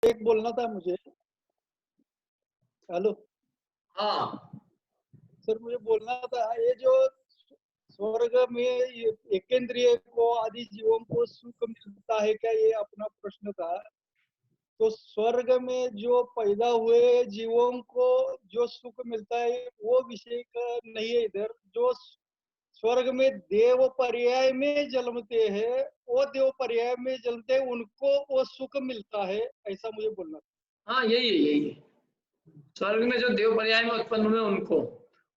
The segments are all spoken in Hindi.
एक बोलना था मुझे। हेलो हाँ सर, मुझे बोलना था, ये जो स्वर्ग में ये एकेंद्रिय को आदि जीवों को सुख मिलता है क्या, ये अपना प्रश्न था। तो स्वर्ग में जो पैदा हुए जीवों को जो सुख मिलता है वो विषय का नहीं है इधर। जो स्वर्ग में देव पर्याय में जन्मते हैं, वो देव पर्याय में जन्मते हैं, उनको वो सुख मिलता है, ऐसा मुझे बोलना था। हाँ, यही है। स्वर्ग में जो देव पर्याय में उत्पन्न हुए उनको,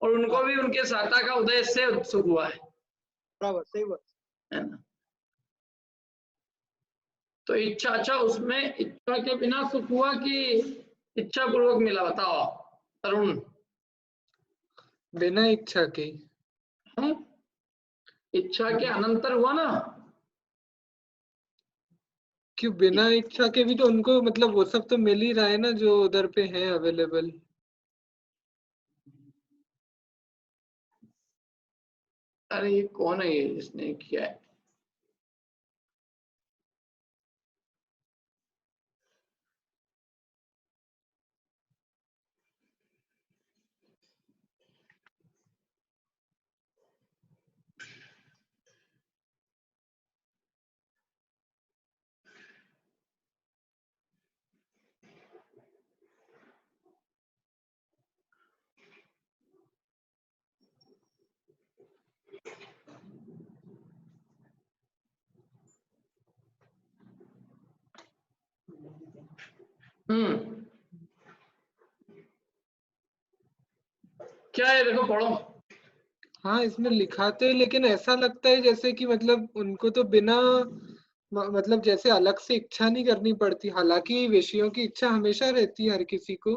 और उनको हाँ भी उनके साता का उदय से सुख हुआ बराबर, सही बात। है ना। तो इच्छा, अच्छा उसमें इच्छा के बिना सुख हुआ कि इच्छा पूर्वक मिला, बताओ तरुण। बिना इच्छा के। है? इच्छा के अनंतर हुआ ना। क्यों बिना इच्छा के भी तो उनको मतलब वो सब तो मिल ही रहा है ना जो उधर पे है अवेलेबल। अरे ये कौन है ये जिसने किया है? क्या है, देखो पढ़ो। हाँ इसमें लिखा तो है, लेकिन ऐसा लगता है जैसे कि मतलब उनको तो बिना मतलब जैसे अलग से इच्छा नहीं करनी पड़ती, हालांकि विषयों की इच्छा हमेशा रहती है हर किसी को।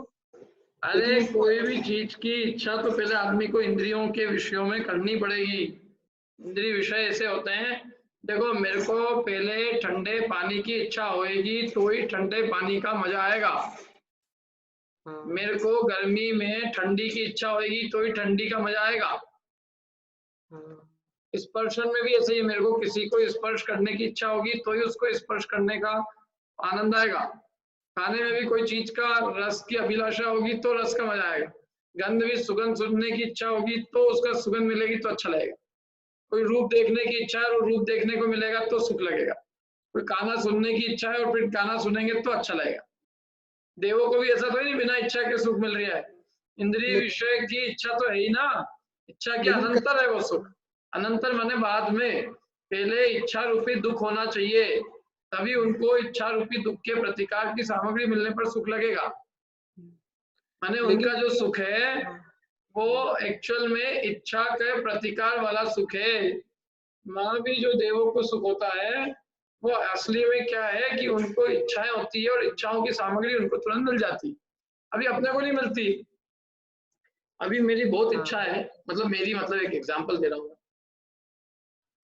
अरे लेकिन कोई भी चीज की इच्छा तो पहले आदमी को इंद्रियों के विषयों में करनी पड़ेगी। इंद्रिय विषय ऐसे होते हैं, देखो मेरे को पहले ठंडे पानी की इच्छा होएगी तो ही ठंडे पानी का मजा आएगा। हाँ, मेरे को गर्मी में ठंडी की इच्छा होएगी तो ही ठंडी का मजा आएगा। हाँ, स्पर्शन में भी ऐसे ही, मेरे को किसी को स्पर्श करने की इच्छा होगी तो ही उसको स्पर्श करने का आनंद आएगा। खाने में भी कोई चीज का रस की अभिलाषा होगी तो रस का मजा आएगा। गंध भी सुगंध सुनने की इच्छा होगी तो उसका सुगंध मिलेगी तो अच्छा लगेगा। कोई रूप देखने की इच्छा है और रूप देखने को मिलेगा तो सुख लगेगा। कोई गाना सुनने की इच्छा है और फिर गाना सुनेंगे तो अच्छा लगेगा। देवों को भी ऐसा तो नहीं बिना इच्छा के सुख मिल रहा है। इंद्रिय लेकिन विषय की इच्छा तो है ही ना। इच्छा के लेकिन अनंतर है वो सुख। अनंतर माने बाद में, पहले इच्छा रूपी दुख होना चाहिए, तभी उनको इच्छा रूपी दुख के प्रतिकार की सामग्री मिलने पर सुख लगेगा। माने लेकिन उनका जो सुख है हाँ, वो एक्चुअल में इच्छा के प्रतिकार वाला सुख है। वहां भी जो देवों को सुख होता है वो असली में क्या है कि उनको इच्छाएं होती है और इच्छाओं की सामग्री उनको तुरंत मिल जाती है। अभी अपने को नहीं मिलती। अभी मेरी बहुत इच्छा हाँ, है, मतलब मेरी, मतलब एक एग्जांपल दे रहा हूँ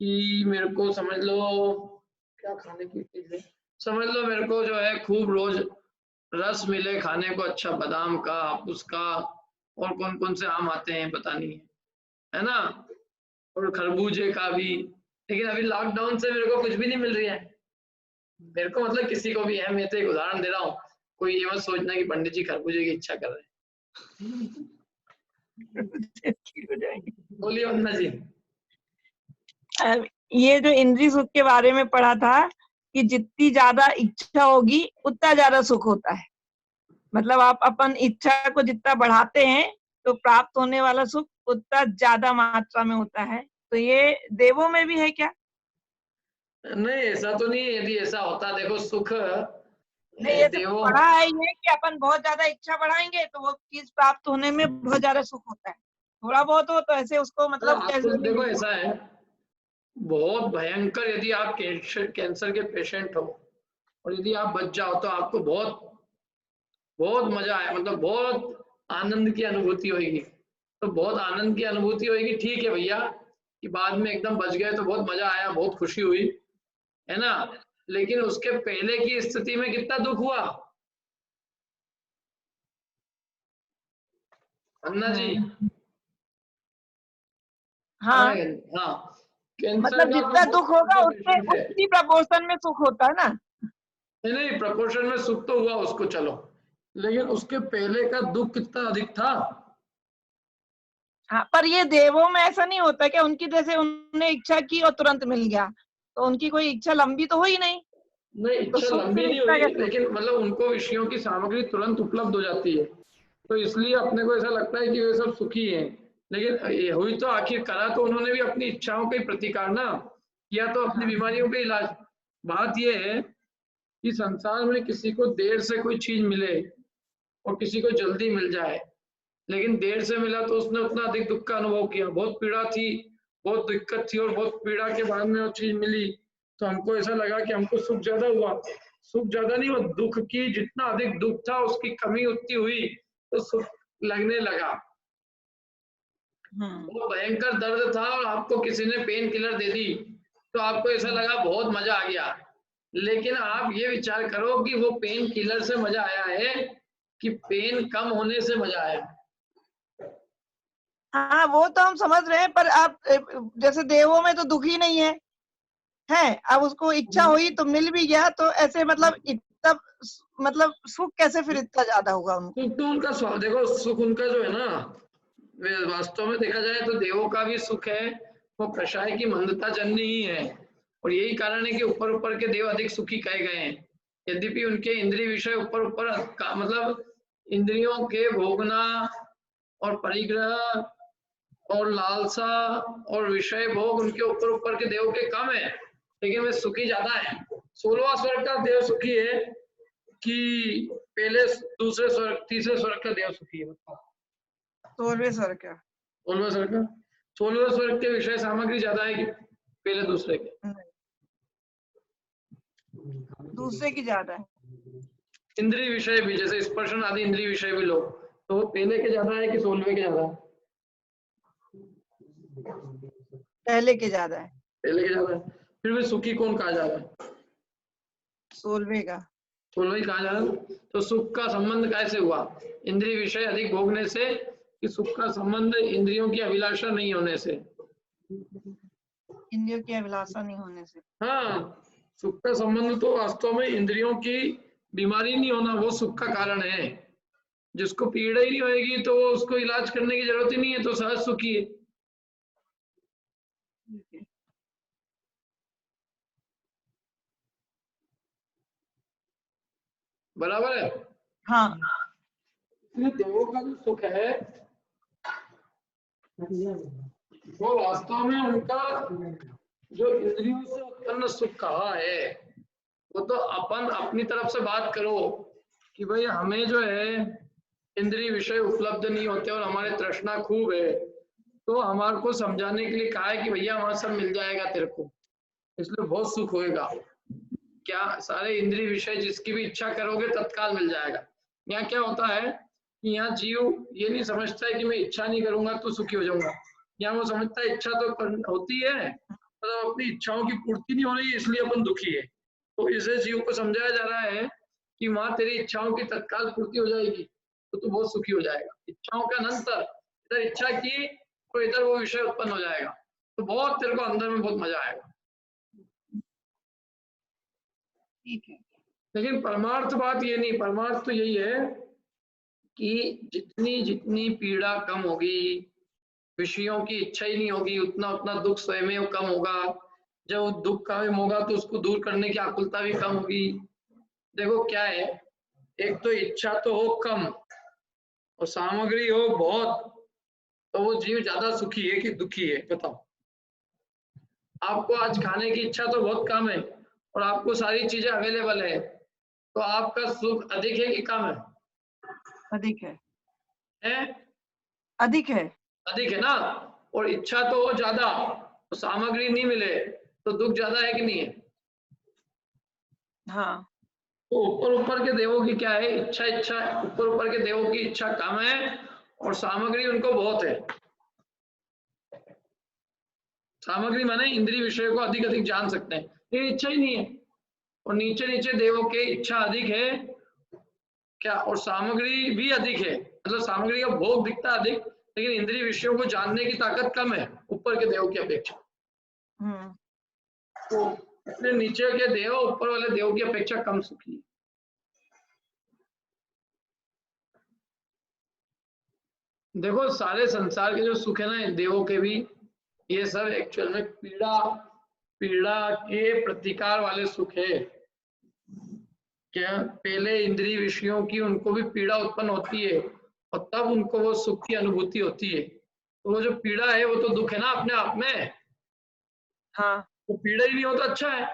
कि मेरे को समझ लो क्या खाने की चीज है, समझ लो मेरे को जो है खूब रोज रस मिले खाने को, अच्छा बादाम का, हापुस का, और कौन कौन से आम आते हैं पता नहीं है ना, और खरबूजे का भी। लेकिन अभी लॉकडाउन से मेरे को कुछ भी नहीं मिल रही है। मेरे को मतलब किसी को भी है, मैं तो एक उदाहरण दे रहा हूँ। कोई ये मत सोचना कि पंडित जी खरबूजे की इच्छा कर रहे हैं। बोलिए वंदना जी। ये जो इंद्रिय सुख के बारे में पढ़ा था कि जितनी ज्यादा इच्छा होगी उतना ज्यादा सुख होता है। मतलब आप अपन इच्छा को जितना बढ़ाते हैं तो प्राप्त होने वाला सुख उतना ज्यादा मात्रा में होता है। तो ये देवों में भी है क्या? नहीं ऐसा तो नहीं है। यदि ऐसा होता, देखो सुख नहीं, ये सिर्फ देवों, पढ़ा है ये कि अपन बहुत ज्यादा इच्छा बढ़ाएंगे तो वो चीज प्राप्त होने में बहुत ज्यादा सुख होता है। थोड़ा बहुत हो तो ऐसे उसको मतलब आपको कैजुअली देखो नहीं। ऐसा है, बहुत भयंकर यदि आप कैंसर के पेशेंट हो और यदि आप बच जाओ तो आपको बहुत बहुत मजा आया, मतलब बहुत आनंद की अनुभूति होगी। तो बहुत आनंद की अनुभूति होगी, ठीक है भैया, कि बाद में एकदम बच गए तो बहुत मजा आया, बहुत खुशी हुई, है ना। लेकिन उसके पहले की स्थिति में कितना दुख हुआ अन्ना जी। हाँ, हाँ, कैंसर मतलब का कोई जितना बहुत दुख होगा छोटा उससे पेशेंट है, उसी प्रपोर्शन में सुख होता है ना। नहीं, प्रपोर्शन में सुख तो हुआ उसको, चलो, लेकिन उसके पहले का दुख कितना अधिक था। हाँ, पर ये देवों में ऐसा नहीं होता क्या? उनकी जैसे उन्होंने इच्छा की और तुरंत मिल गया, तो उनकी कोई इच्छा लंबी तो हुई नहीं। नहीं, तो इच्छा सुख लंबी फिर नहीं इतना हुई, कैसे? लेकिन मतलब उनको विषयों की सामग्री तुरंत उपलब्ध हो जाती है, तो इसलिए अपने को ऐसा लगता है कि वे सब सुखी हैं। लेकिन ये हुई तो आखिर करा तो उन्होंने भी अपनी इच्छाओं का ही प्रतिकार ना किया, तो अपनी हाँ। बीमारियों का इलाज। बात यह है कि संसार में किसी को देर से कोई चीज मिले और किसी को जल्दी मिल जाए, लेकिन देर से मिला तो उसने उतना अधिक दुख का अनुभव किया, बहुत पीड़ा थी, बहुत दिक्कत थी, और बहुत पीड़ा के बाद में वो चीज मिली, तो हमको ऐसा लगा कि हमको सुख ज्यादा हुआ। सुख ज्यादा नहीं हुआ, दुख की जितना अधिक दुख था उसकी कमी उतनी हुई, तो सुख लगने लगा। वो भयंकर दर्द था और आपको किसी ने पेन किलर दे दी, तो आपको ऐसा लगा बहुत मजा आ गया, लेकिन आप ये विचार करो कि वो पेन किलर से मजा आया है कि पेन कम होने से मजा आया। हाँ, वो तो हम समझ रहे हैं, पर आप जैसे देवों में तो दुख ही नहीं है, अब उसको इच्छा हुई तो मिल भी गया, तो ऐसे मतलब इतना मतलब सुख कैसे फिर इतना ज्यादा होगा उनको? सुख तो उनका देखो, सुख उनका जो है ना, वास्तव में देखा जाए तो देवों का भी सुख है, वो कषाय की मंदता जन्य ही है, और यही कारण है कि ऊपर ऊपर के देव अधिक सुखी कहे गए हैं। यद्यपि उनके इंद्रिय विषय ऊपर ऊपर मतलब इंद्रियों के भोगना और परिग्रह और लालसा और विषय भोग उनके ऊपर ऊपर के देव के कम है, लेकिन वे सुखी ज्यादा है। 16वां स्वर्ग का देव सुखी है कि पहले दूसरे स्वर्ग तीसरे स्वर्ग का देव सुखी है? बताओ। 16वें स्वर्ग का। 16वें स्वर्ग का, 16वें स्वर्ग के विषय सामग्री ज्यादा है कि पहले दूसरे के? दूसरे की ज्यादा है। इंद्रिय विषय भी, जैसे स्पर्शन आदि इंद्रिय विषय भी लो, तो वो पहले के ज्यादा है कि 16वें के ज्यादा है? पहले के ज्यादा है। पहले के ज्यादा है। फिर भी सुखी कौन कहा जा रहा है? 16वें का। 16वें कहा जा रहा है। तो सुख का संबंध कैसे हुआ? इंद्रिय विषय अधिक भोगने से, कि सुख का संबंध इंद्रियों की अभिलाषा नहीं होने से? इंद्रियों की अभिलाषा नहीं होने से। हाँ, सुख का संबंध तो वास्तव में इंद्रियों की बीमारी नहीं होना, वो सुख का कारण है। जिसको पीड़ा ही नहीं होगी तो उसको इलाज करने की जरूरत ही नहीं है, तो सहज सुखी है। बराबर है? हाँ। देवों का जो सुख है वो वास्तव में उनका जो इंद्रियों से उत्पन्न सुख कहा है, वो तो अपन अपनी तरफ से बात करो कि भाई हमें जो है इंद्रिय विषय उपलब्ध नहीं होते और हमारे तृष्णा खूब है, तो हमारे को समझाने के लिए कहा है कि भैया वहां सब मिल जाएगा तेरे को, इसलिए बहुत सुख होएगा। क्या सारे इंद्रिय विषय जिसकी भी इच्छा करोगे तत्काल मिल जाएगा। यहाँ क्या होता है कि यहाँ जीव ये नहीं समझता है कि मैं इच्छा नहीं करूंगा तो सुखी हो जाऊंगा। यहाँ वो समझता है इच्छा तो होती है, मतलब अपनी इच्छाओं की पूर्ति नहीं हो रही है इसलिए अपन दुखी है। तो इसे जीव को समझाया जा रहा है कि वहां तेरी इच्छाओं की तत्काल पूर्ति हो जाएगी तो तू बहुत सुखी हो जाएगा। इच्छाओं का अनंतर, इधर इच्छा की तो इधर वो विषय उत्पन्न हो जाएगा, तो बहुत तेरे को अंदर में बहुत मजा आएगा। ठीक है। लेकिन परमार्थ बात ये नहीं, परमार्थ तो यही है कि जितनी जितनी पीड़ा कम होगी, विषयों की इच्छा ही नहीं होगी, उतना उतना दुख स्वयं कम होगा। जब दुख कम होगा तो उसको दूर करने की आकुलता भी कम होगी। देखो क्या है, एक तो इच्छा तो हो कम और सामग्री हो बहुत, तो वो जीव ज्यादा सुखी है कि दुखी है? बताओ। आपको आज खाने की इच्छा तो बहुत कम है और आपको सारी चीजें अवेलेबल है, तो आपका सुख अधिक है कि कम है? अधिक है। है? अधिक है। अधिक है ना। और इच्छा तो हो ज्यादा, तो सामग्री नहीं मिले तो दुख ज्यादा है कि नहीं है? हाँ। तो ऊपर ऊपर के देवों की क्या है, इच्छा ऊपर ऊपर के देवों की इच्छा कम है और सामग्री उनको बहुत है। सामग्री माने इंद्रिय विषय को अधिक अधिक जान सकते हैं, ये इच्छा ही नहीं है। और नीचे नीचे देवों की इच्छा अधिक है क्या, और सामग्री भी अधिक है, मतलब सामग्री का भोग दिखता अधिक, लेकिन इंद्रिय विषयों को जानने की ताकत कम है ऊपर के देवों की अपेक्षा। हम्म। तो अपने नीचे के देव ऊपर वाले देव की अपेक्षा कम सुखी है। देखो सारे संसार के जो सुख है ना देवों के भी, ये सब एक्चुअल में पीड़ा के प्रतिकार वाले सुख है। क्या पहले इंद्रिय विषयों की उनको भी पीड़ा उत्पन्न होती है और तब उनको वो सुख की अनुभूति होती है। तो वो जो पीड़ा है वो तो दुख है ना अपने आप में। हाँ तो पीड़ा ही नहीं हो तो अच्छा है।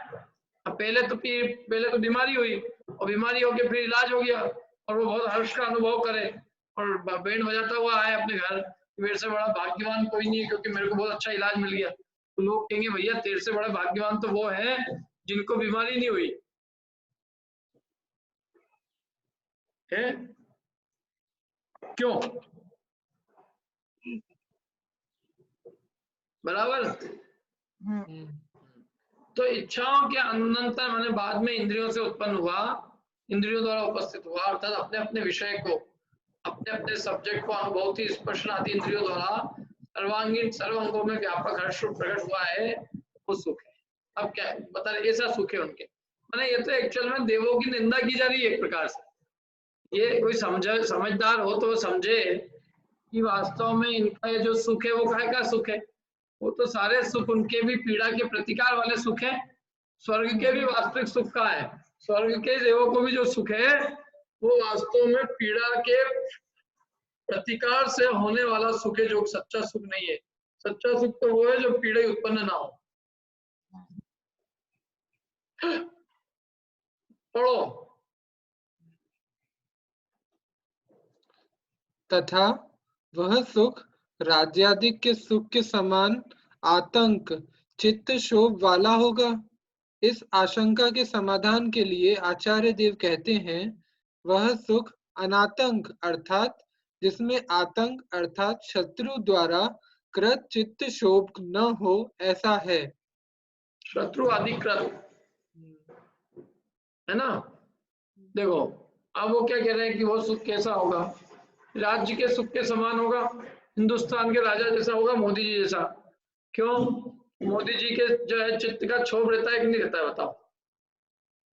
अब पहले तो बीमारी हुई और बीमारी होके फिर इलाज हो गया और वो बहुत हर्ष का अनुभव करे और बैंड बजाता हुआ आए अपने घर, मेरे से बड़ा भाग्यवान कोई नहीं है क्योंकि मेरे को बहुत अच्छा इलाज मिल गया। तो लोग कहेंगे भैया तेरे से बड़ा भाग्यवान तो वो है जिनको बीमारी नहीं हुई है। क्यों? बराबर। तो इच्छाओं के अनंतर माने बाद में इंद्रियों से उत्पन्न हुआ, इंद्रियों द्वारा उपस्थित हुआ, अर्थात अपने अपने विषय को, अपने अपने सब्जेक्ट को अनुभवती स्पर्शन आदि इंद्रियों द्वारा सर्वांगीण सर्व अंगों में व्यापक हर्ष प्रकट हुआ है, वो सुख है। अब क्या है बता रहे, ऐसा सुख है उनके। माने ये तो एक्चुअल में देवों की निंदा की जा रही है एक प्रकार से। ये कोई समझदार हो तो समझे कि वास्तव में इनका ये जो सुख है वो काहे का सुख है। वो तो सारे सुख उनके भी पीड़ा के प्रतिकार वाले सुख है। स्वर्ग के भी वास्तविक सुख का है। स्वर्ग के देवों को भी जो सुख है वो वास्तव में पीड़ा के प्रतिकार से होने वाला सुख है, जो सच्चा सुख नहीं है। सच्चा सुख तो वो है जो पीड़ा ही उत्पन्न ना हो। पढ़ो। तथा वह सुख राज्यादिक के सुख के समान आतंक चित्त शोभ वाला होगा। इस आशंका के समाधान के लिए आचार्य देव कहते हैं, वह सुख अनातंक अर्थात जिसमें आतंक अर्थात शत्रु द्वारा कृत चित्त शोभ न हो ऐसा है। शत्रु अधिकृत है ना। देखो अब वो क्या कह रहे हैं कि वो सुख कैसा होगा, राज्य के सुख के समान होगा, हिंदुस्तान के राजा जैसा होगा, मोदी जी जैसा। क्यों? मोदी जी के जो है चित्त का क्षोभ रहता है कि नहीं रहता है बताओ?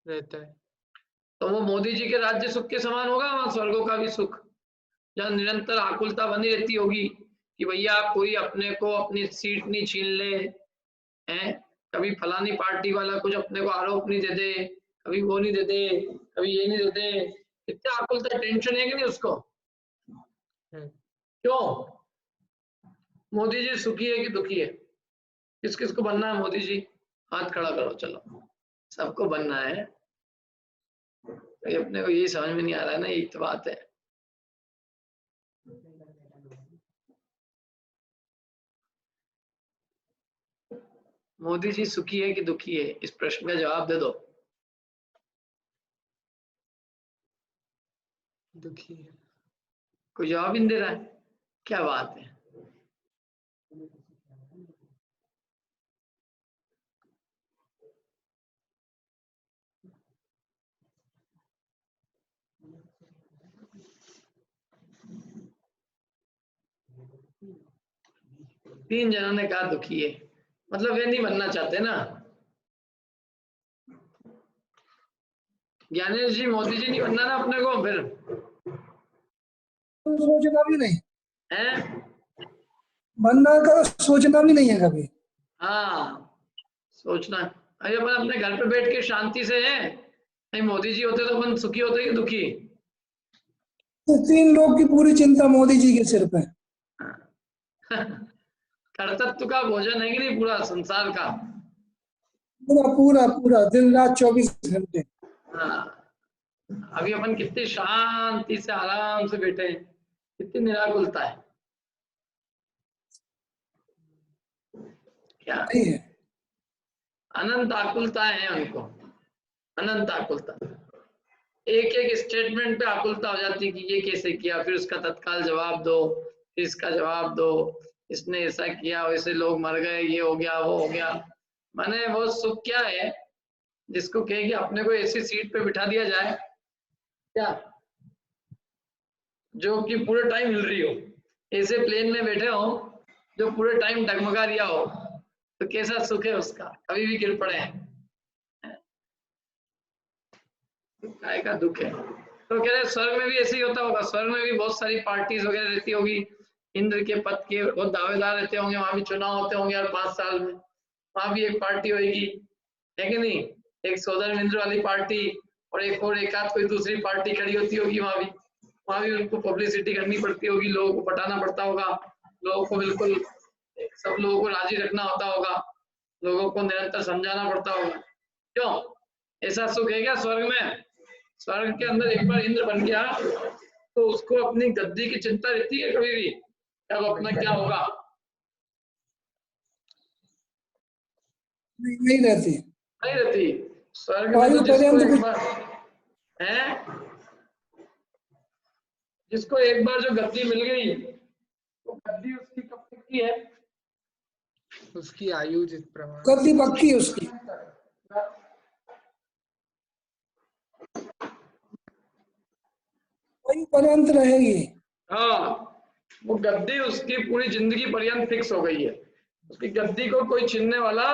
रहता है। तो वो मोदी जी के राज्य सुख के समान होगा वहां स्वर्गों का भी सुख, जहाँ निरंतर आकुलता बनी रहती होगी कि भैया कोई अपने को अपनी सीट नहीं छीन ले हैं, कभी फलानी पार्टी वाला कुछ अपने को आरोप नहीं दे दे, कभी वो नहीं दे दे, कभी ये नहीं दे दे। इतना आकुलता टेंशन है कि नहीं उसको? क्यों? मोदी जी सुखी है कि दुखी है? किस किस को बनना है मोदी जी? हाथ खड़ा करो, चलो सबको बनना है। तो अपने को यही समझ में नहीं आ रहा है ना, यही तो बात है। मोदी जी सुखी है कि दुखी है, इस प्रश्न का जवाब दे दो। दुखी है। कोई जवाब ही नहीं दे रहा है, क्या बात है। तीन जनों ने कहा दुखी है, मतलब वे नहीं बनना चाहते ना। ज्ञानेश जी मोदी जी नहीं बनना ना अपने को, फिर तो सोचना भी नहीं है, बनना का सोचना भी नहीं है कभी। हाँ सोचना। अरे अपन अपने घर पे बैठ के शांति से है, नहीं मोदी जी होते तो अपन सुखी होते कि दुखी? तो तीन लोग की पूरी चिंता मोदी जी के सिर पे। कर्तृत्व का भोजन है कि नहीं पूरा संसार का? पूरा पूरा पूरा दिन रात 24 घंटे। हाँ अभी अपन कितनी शांति से आराम से बैठे हैं, कितनी निराकुलता है। क्या नहीं है, अनंत आकुलता है उनको, अनंत आकुलता। एक एक स्टेटमेंट पे आकुलता हो जाती है कि ये कैसे किया, फिर उसका तत्काल जवाब दो, फिर इसका जवाब दो, इसने ऐसा किया, वैसे लोग मर गए, ये हो गया वो हो गया। माने वो सुख क्या है जिसको कहे कि अपने को ऐसी सीट पे बिठा दिया जाए क्या, जो कि पूरे टाइम हिल रही हो, ऐसे प्लेन में बैठे हो जो पूरे टाइम डगमगा रिया हो, तो कैसा सुख है उसका, कभी भी गिर पड़े हैं काय का दुख है। तो कह रहे स्वर्ग में भी ऐसे ही होता होगा, स्वर्ग में भी बहुत सारी पार्टीज वगैरह रहती होगी, इंद्र के पद के बहुत दावेदार रहते होंगे, वहां भी चुनाव होते होंगे हर 5 साल में, वहां भी एक पार्टी होगी, है कि नहीं, एक सोदर इंद्र वाली पार्टी और एक आध कोई दूसरी पार्टी खड़ी होती होगी, वहां भी उनको पब्लिसिटी करनी पड़ती होगी, लोगों को पटाना पड़ता होगा, लोगों को बिल्कुल सब लोगों को राजी रखना होता होगा, लोगों को निरंतर समझाना पड़ता होगा। क्यों, ऐसा सुख है क्या स्वर्ग में? स्वर्ग के अंदर एक बार इंद्र बन गया तो उसको अपनी गद्दी की चिंता रहती है कभी भी, अब अपना क्या होगा? नहीं रहती, नहीं रहती। स्वर्ग में तो जिसको एक बार है, जिसको एक बार जो गद्दी मिल गई तो गद्दी उसकी कब तक की है? उसकी आयु जिस प्रमाण गद्दी पक्की है उसकी, वही पर्यंत रहेगी। हाँ, वो गद्दी उसकी पूरी जिंदगी पर्यंत फिक्स हो गई है, उसकी गद्दी को कोई छीनने वाला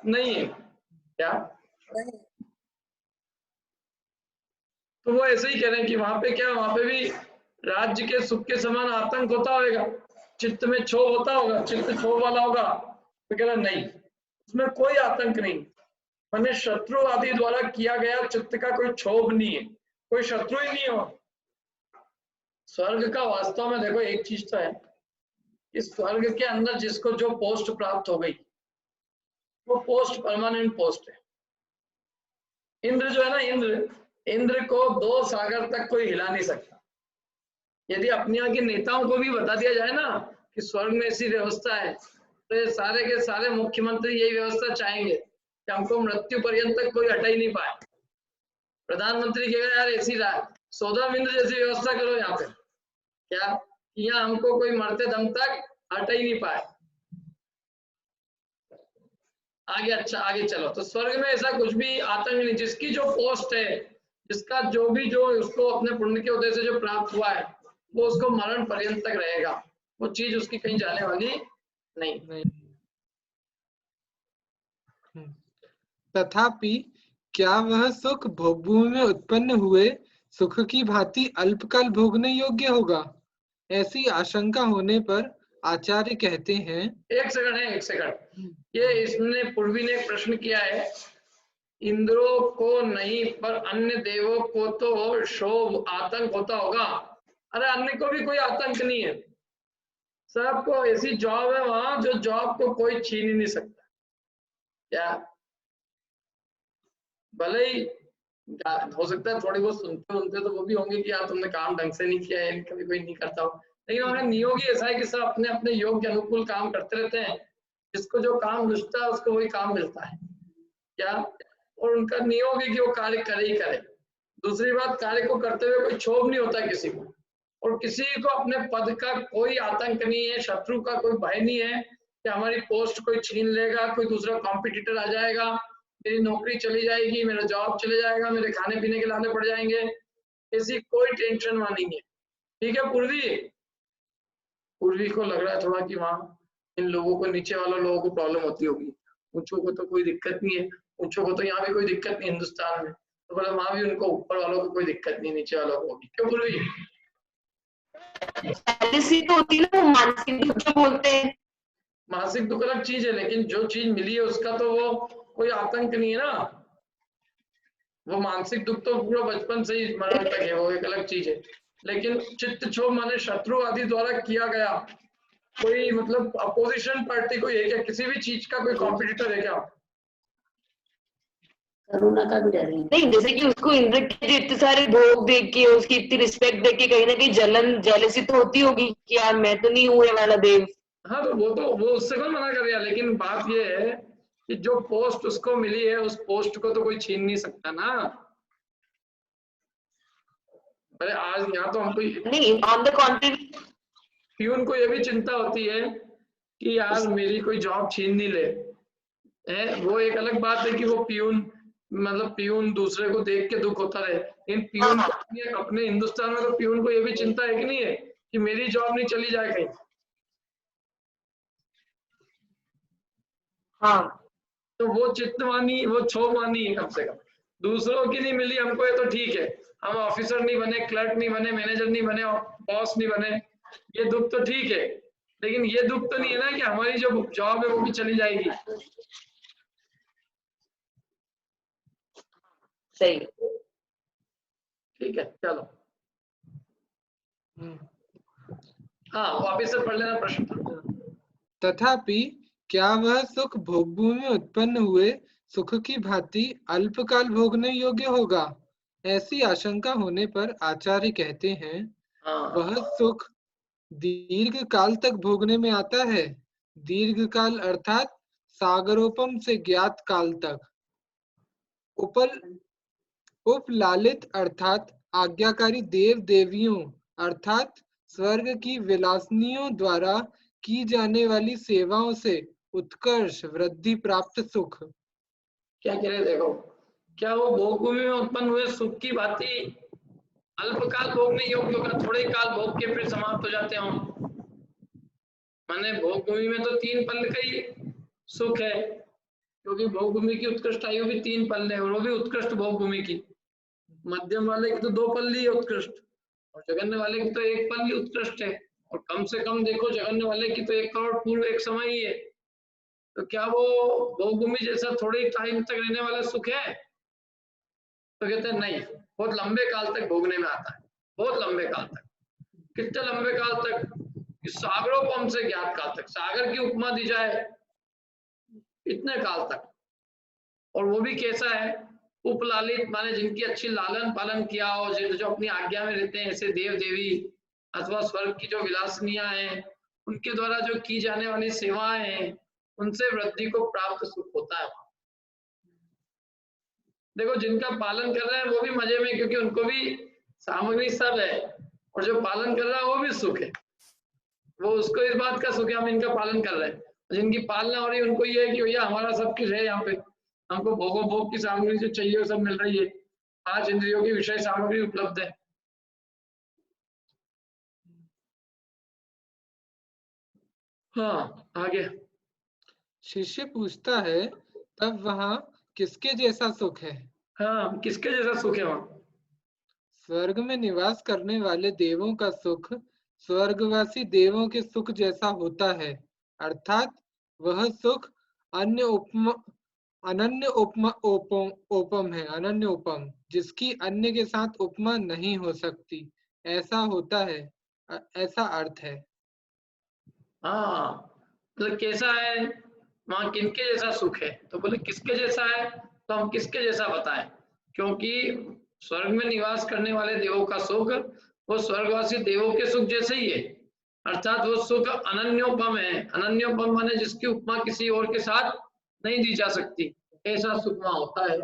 नहीं है क्या? तो वो ऐसे ही कह रहे हैं कि वहां पे क्या, वहां पे भी राज्य के सुख के समान आतंक होता होगा, चित्त में क्षोभ होता होगा, चित्त क्षोभ वाला होगा। तो कह रहा नहीं, उसमें कोई आतंक नहीं, मैंने शत्रु आदि द्वारा किया गया चित्त का कोई क्षोभ नहीं है, कोई शत्रु ही नहीं हो। स्वर्ग का वास्तव में देखो एक चीज तो है, इस स्वर्ग के अंदर जिसको जो पोस्ट प्राप्त हो गई वो पोस्ट परमानेंट पोस्ट है। इंद्र जो है ना, इंद्र को 2 सागर तक कोई हिला नहीं सकता। यदि अपने यहाँ के नेताओं को भी बता दिया जाए ना कि स्वर्ग में ऐसी व्यवस्था है, तो ये सारे के सारे मुख्यमंत्री यही व्यवस्था चाहेंगे कि हमको मृत्यु पर्यंत तक कोई हटा ही नहीं पाए। प्रधानमंत्री कहेगा यार ऐसी सोदम इंद्र जैसी व्यवस्था करो यहाँ पे, क्या यहाँ हमको कोई मरते दम तक हटा ही नहीं पाए। आगे अच्छा आगे चलो, तो स्वर्ग में ऐसा कुछ भी आतंक नहीं, जिसकी जो पोस्ट है, जिसका जो उसको अपने पुण्य के उदय से जो प्राप्त हुआ है वो उसको मरण पर्यंत तक रहेगा, वो चीज उसकी कहीं जाने वाली नहीं। तथापि क्या वह सुख भोगभूमि में उत्पन्न हुए सुख की भांति अल्पकाल भोगने योग्य होगा? ऐसी आशंका होने पर आचार्य कहते हैं, एक सेकंड, ये इसने पूर्वी ने एक प्रश्न किया है, इंद्रों को नहीं पर अन्य देवों को तो शोभ आतंक होता होगा। अरे अन्य को भी कोई आतंक नहीं है, सबको ऐसी जॉब है वहां जो जॉब को कोई छीन ही नहीं सकता। क्या भले ही हो सकता है थोड़ी बहुत सुनते तो वो भी होंगे कि यार तुमने काम ढंग से नहीं किया है, कभी कोई नहीं करता हो, लेकिन वहां नियोगी ऐसा है कि सब अपने अपने योग के अनुकूल काम करते रहते हैं, जिसको जो काम रुचता है उसको वही काम मिलता है। क्या, और उनका नियोग है कि वो कार्य करे ही करे। दूसरी बात, कार्य को करते हुए कोई क्षोभ नहीं होता किसी को, और किसी को अपने पद का कोई आतंक नहीं है, शत्रु का कोई भय नहीं है कि हमारी पोस्ट कोई छीन लेगा, कोई दूसरा कॉम्पिटिटर आ जाएगा, मेरी नौकरी चली जाएगी, मेरा जॉब चले जाएगा, मेरे खाने पीने के लाने पड़ जाएंगे, ऐसी कोई टेंशन वहां नहीं है। ठीक है, पूर्वी को लग रहा है थोड़ा कि वहां इन लोगों को, नीचे वालों लोगों को प्रॉब्लम होती होगी, ऊंचों को तो कोई दिक्कत नहीं है, ऊंचों को तो यहाँ भी कोई दिक्कत नहीं हिंदुस्तान में, तो बोला वहां भी उनको ऊपर वालों को कोई दिक्कत नहीं, नीचे वालों को होगी। क्यों पूर्वी? तो होती है ना, वो मानसिक दुख जो बोलते हैं। मानसिक दुख अलग चीज है, लेकिन जो चीज मिली है उसका तो वो कोई आतंक नहीं है ना। वो मानसिक दुख तो पूरा बचपन से ही मरण तक है, वो एक अलग चीज है। लेकिन चित्त क्षोभ माने शत्रु आदि द्वारा किया गया कोई, मतलब अपोजिशन पार्टी कोई है क्या, किसी भी चीज का कोई कॉम्पिटिटर है क्या? करुणा का भी डर नहीं, जैसे कि उसको इंद्र के इतने सारे भोग देख के, उसकी इतनी रिस्पेक्ट देख के कहीं ना कहीं जलन जेलसी तो होती होगी कि यार मैं तो नहीं हूँ ये वाला देव। हाँ, तो वो उससे कौन मना कर रहा, लेकिन बात ये है कि जो पोस्ट उसको मिली है उस पोस्ट को तो कोई छीन नहीं सकता ना। अरे आज यहाँ तो हमको नहीं, ऑन द कॉन्ट्री प्यून को ये भी चिंता होती है कि यार मेरी कोई जॉब छीन नहीं ले, है वो एक अलग बात है कि वो प्यून, मतलब प्यून दूसरे को देख के दुख होता रहे, लेकिन प्यून को अपने हिंदुस्तान में तो प्यून को ये भी चिंता है कि नहीं है कि मेरी जॉब नहीं चली जाए कहीं। हाँ, तो वो चित्तवानी, वो क्षोभवानी है कम से कम। दूसरों की नहीं मिली हमको, ये तो ठीक है, हम ऑफिसर नहीं बने, क्लर्क नहीं बने, मैनेजर नहीं बने, बॉस नहीं बने, ये दुख तो ठीक है, लेकिन ये दुख तो नहीं है ना कि हमारी जो जॉब है वो भी चली जाएगी। सही। ठीक है, चलो हाँ वापिस से पढ़ लेना प्रश्न। तथापि क्या वह सुख भोगभूमि में उत्पन्न हुए सुख की भांति अल्पकाल भोगने योग्य होगा? ऐसी आशंका होने पर आचार्य कहते हैं, वह सुख दीर्घ काल तक भोगने में आता है। दीर्घ काल अर्थात सागरोपम से ज्ञात काल तक। उपलालित अर्थात आज्ञाकारी देव देवियों अर्थात स्वर्ग की विलासनियों द्वारा की जाने वाली सेवाओं से उत्कर्ष वृद्धि प्राप्त सुख। क्या कह रहे देखो, क्या वो भोगभूमि में उत्पन्न हुए सुख की भांति अल्पकाल भोगने योग्य होगा? थोड़े काल भोग के फिर समाप्त हो जाते हों। माने भोगभूमि में तो 3 पल का ही सुख है, क्योंकि भोगभूमि की उत्कृष्ट आयु भी 3 पल है, और वो भी उत्कृष्ट भोगभूमि की। मध्यम वाले की तो 2 पल ही उत्कृष्ट, और जगन्य वाले की तो 1 पल ही उत्कृष्ट है, और कम से कम देखो जगन्य वाले की तो 1 करोड़ पूर्व एक समय ही है। तो क्या वो भोगभूमि जैसा थोड़े टाइम तक रहने वाला सुख है? तो कहते हैं नहीं, बहुत लंबे काल तक भोगने में आता है, बहुत लंबे काल तक। कितने लंबे काल तक? सागरोपम से ज्ञात काल तक, सागर की उपमा दी जाए इतने काल तक। और वो भी कैसा है? उपलालित माने जिनकी अच्छी लालन पालन किया हो, जो अपनी आज्ञा में रहते हैं, ऐसे देव देवी अथवा स्वर्ग की जो विलासनियां हैं, उनके द्वारा जो की जाने वाली सेवाएं हैं, उनसे वृद्धि को प्राप्त सुख होता है। देखो जिनका पालन कर रहे हैं वो भी मजे में, क्योंकि उनको भी सामग्री सब है, और जो पालन कर रहा है वो भी सुख है, वो उसको इस बात का सुख है हम इनका पालन कर रहे हैं। जिनकी पालना हो रही है उनको ये है कि भैया हमारा सब कुछ है, यहाँ पे हमको भोगो भोग की सामग्री जो चाहिए वो सब मिल रही है, 5 इंद्रियों की विषय सामग्री उपलब्ध है। हाँ आगे शिष्य पूछता है, तब वहाँ किसके जैसा सुख है? हाँ किसके जैसा सुख है वहाँ? स्वर्ग में निवास करने वाले देवों का सुख स्वर्गवासी देवों के सुख जैसा होता है, अर्थात वह सुख अन्य उपम अनन्य उपम है, अनन्य उपम, जिसकी अन्य के साथ उपमा नहीं हो सकती, ऐसा होता है, ऐसा अर्थ है। हाँ मतलब कैसा है वहाँ, किनके जैसा सुख है? तो बोले किसके जैसा है, तो हम किसके जैसा बताएं, क्योंकि स्वर्ग में निवास करने वाले देवों का सुख वो स्वर्गवासी देवों के सुख जैसे ही है, अर्थात वो सुख अनन्योपम है। अनन्योपम माने जिसकी उपमा किसी और के साथ नहीं दी जा सकती, ऐसा सुख वहाँ होता है,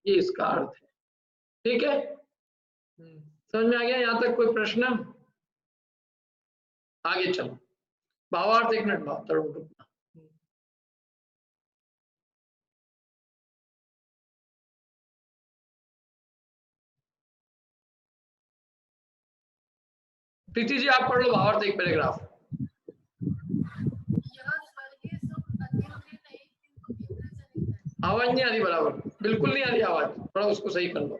ये इसका अर्थ है। ठीक है, समझ में आ गया? यहाँ तक कोई प्रश्न? आगे चलो, भावार्थ 1 मिनट भाव तरुण गुप्ता। प्रीति जी आप पढ़ लो भावार्थ 1 पैराग्राफ। आवाज नहीं आ रही बराबर, बिल्कुल नहीं आ रही आवाज, थोड़ा उसको सही कर लो।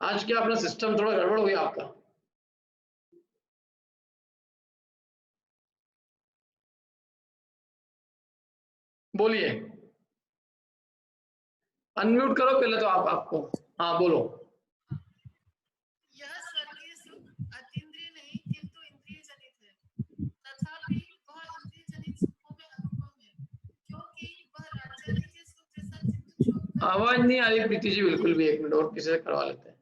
आज क्या अपना सिस्टम थोड़ा गड़बड़ हो गया आपका? बोलिए, अनम्यूट करो पहले तो आप आपको। हाँ बोलो। यह स्वर्गीय सुख अतीन्द्रिय नहीं किंतु इंद्रिय जनित है, तथापि वह इंद्रिय जनित सुखों में अनुपम है, क्योंकि वह राज्यादि के सुख जैसा चित्त छोड़कर। आवाज नहीं आ रही प्रीति जी बिल्कुल भी, 1 मिनट और किसी से करवा लेते हैं।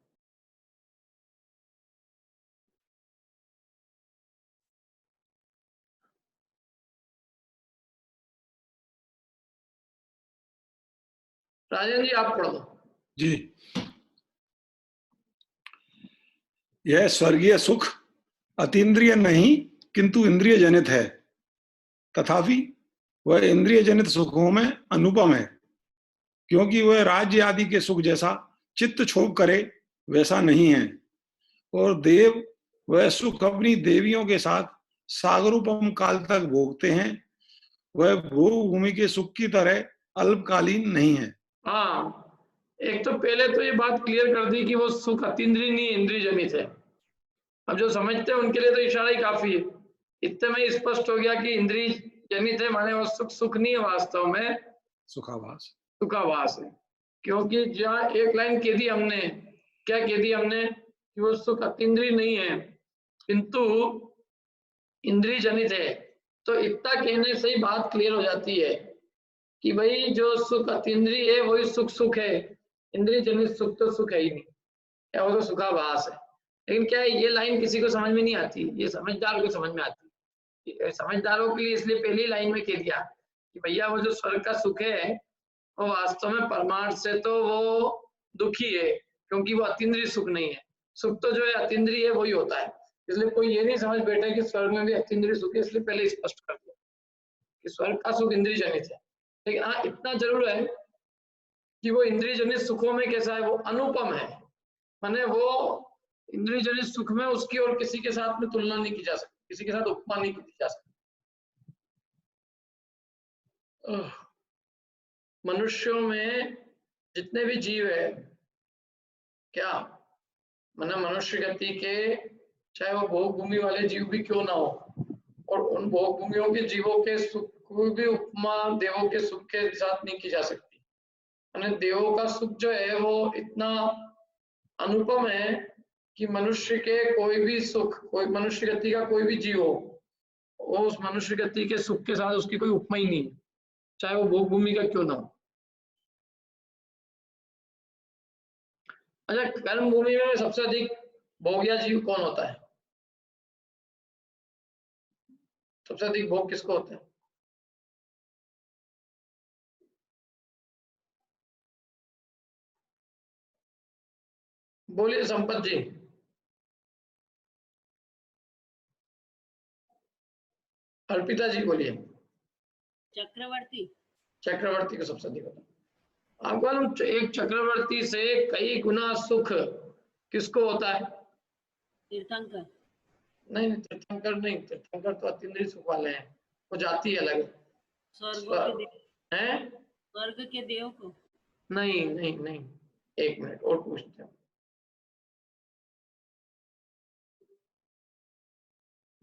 राजन जी आप पढ़ दो। जी, यह स्वर्गीय सुख अतीन्द्रिय नहीं किंतु इंद्रिय जनित है, तथापि वह इंद्रिय जनित सुखों में अनुपम है, क्योंकि वह राज्य आदि के सुख जैसा चित्त क्षोभ करे वैसा नहीं है। और देव वह सुख अपनी देवियों के साथ सागरूपम काल तक भोगते हैं, वह भोग भूमि के सुख की तरह अल्पकालीन नहीं है। हाँ, एक तो पहले तो ये बात क्लियर कर दी कि वो सुख अतीन्द्रिय नहीं इंद्रिय जनित है। अब जो समझते हैं उनके लिए तो इशारा ही काफी है। इतने में स्पष्ट हो गया कि इंद्रिय जनित है, माने वो सुख सुख नहीं है, वास्तव में सुखाभास। सुखाभास है। क्योंकि जहाँ एक लाइन कह दी हमने, क्या कह दी हमने, कि वो सुख अतीन्द्रिय नहीं है किंतु इंद्रिय जनित है। तो इतना कहने से ही बात क्लियर हो जाती है कि भाई जो सुख अतीन्द्रिय है वही सुख सुख है, इंद्रिय जनित सुख तो सुख है ही नहीं, या वो तो सुखाभास है। लेकिन क्या है, ये लाइन किसी को समझ में नहीं आती, ये समझदार को समझ में आती है। समझदारों के लिए इसलिए पहली लाइन में कह दिया कि भैया वो जो स्वर्ग का सुख है वो वास्तव में परमार्थ से तो वो दुखी है, क्योंकि वो अतीन्द्रिय सुख नहीं है। सुख तो जो है अतीन्द्रिय है वही होता है। इसलिए कोई ये नहीं समझ बैठे कि स्वर्ग में भी अतीन्द्रिय सुख है, इसलिए पहले स्पष्ट कर दिया कि स्वर्ग का सुख इंद्रिय जनित है। लेकिन हाँ, इतना जरूर है कि वो इंद्रिय जनित सुखों में कैसा है, वो अनुपम है। माने वो इंद्रिय जनित सुख में उसकी और किसी के साथ में तुलना नहीं की जा सकती, किसी के साथ उपमा नहीं की जा सकती। मनुष्यों में जितने भी जीव है, क्या माना मनुष्य गति के, चाहे वो भोग भूमि वाले जीव भी क्यों ना हो, और उन भोग भूमियों के जीवों के सुख को भी उपमा देवों के सुख के साथ नहीं की जा सकती। माने देवों का सुख जो है वो इतना अनुपम है कि मनुष्य के कोई भी सुख, कोई मनुष्य गति का कोई भी जीव हो, वो उस मनुष्य गति के सुख के साथ उसकी कोई उपमा ही नहीं है, चाहे वो भोग भूमि का क्यों ना हो। अच्छा, कर्म भूमि में सबसे अधिक भोग्या जीव कौन होता है? सबसे अधिक भोग किसको होता है? बोलिए संपत जी। अर्पिता जी बोलिए। चक्रवर्ती। चक्रवर्ती को सबसे अधिक होता है। आपको मालूम, एक चक्रवर्ती से कई गुना सुख किसको होता है? तीर्थंकर। नहीं, तीर्थंकर नहीं, तीर्थंकर तो अतीन्द्रिय सुख वाले हैं, वो जाति अलग है। स्वर्ग के देव को? नहीं नहीं नहीं, एक मिनट और पूछते हैं।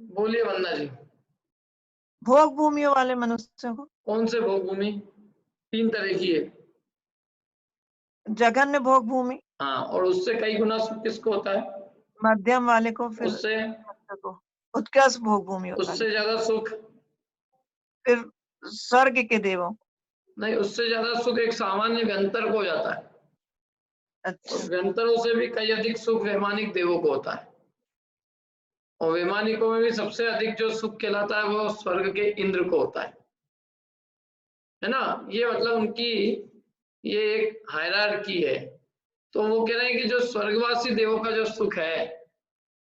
बोलिए वंदना जी। भोग भूमियों वाले मनुष्यों को। कौन से भोग भूमि? 3 तरह की है। जघन्य भोग भूमि। हाँ, और उससे कई गुना सुख किसको होता है? मध्यम वाले को। फिर उससे उत्कृष्ट भोग भूमि होता है। उससे ज्यादा सुख? फिर स्वर्ग के देवों। नहीं, उससे ज्यादा सुख एक सामान्य व्यंतर को हो जाता है। अच्छा। और व्यंतरों से भी कई अधिक सुख वैमानिक देवों को होता है। और वैमानिकों में भी सबसे अधिक जो सुख कहलाता है वो स्वर्ग के इंद्र को होता है ना। ये मतलब उनकी ये एक हायरार्की है। तो वो कह रहे हैं कि जो स्वर्गवासी देवों का जो सुख है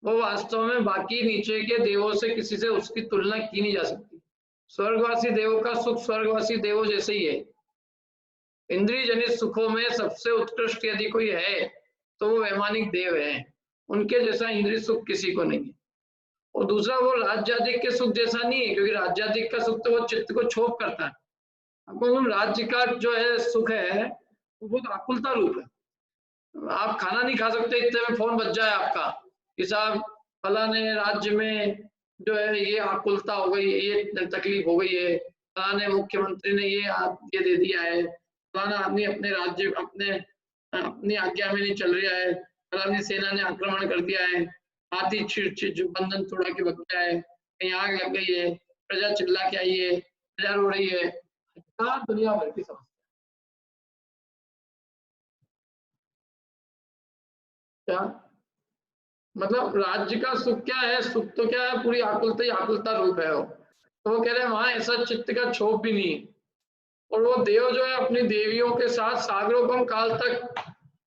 वो वास्तव में बाकी नीचे के देवों से किसी से उसकी तुलना की नहीं जा सकती। स्वर्गवासी देवों का सुख स्वर्गवासी देवों जैसे ही है। इंद्रिय जनित सुखों में सबसे उत्कृष्ट यदि कोई है तो वो वैमानिक देव है, उनके जैसा इंद्रिय सुख किसी को नहीं है। और दूसरा, वो राज्याधिक के सुख जैसा नहीं है, क्योंकि राज्याधिक का सुख तो वो चित्त को क्षोभ करता है। आपको राज्य का जो है सुख है वो बहुत आकुलता रूप है। आप खाना नहीं खा सकते इतने में फोन बज जाए आपका कि साहब फलाने राज्य में जो है ये आकुलता हो गई, ये तकलीफ हो गई है, फलाने मुख्यमंत्री ने ये दे दिया है, फलाना आदमी अपने राज्य अपनी आज्ञा में नहीं चल रहा है, फलानी सेना ने आक्रमण कर दिया है, हाथी बंधन तोड़ा के भग गया है, कहीं आग लग गई है, प्रजा चिल्ला के आई है, प्रजा रो रही है। दुनिया भर की समस्या। क्या मतलब राज्य का सुख क्या है? सुख तो क्या है, पूरी आकुलता ही आकुलता रूप है वो। तो वो कह रहे हैं वहां ऐसा चित्त का क्षोभ भी नहीं है। और वो देव जो है अपनी देवियों के साथ सागरोपम काल तक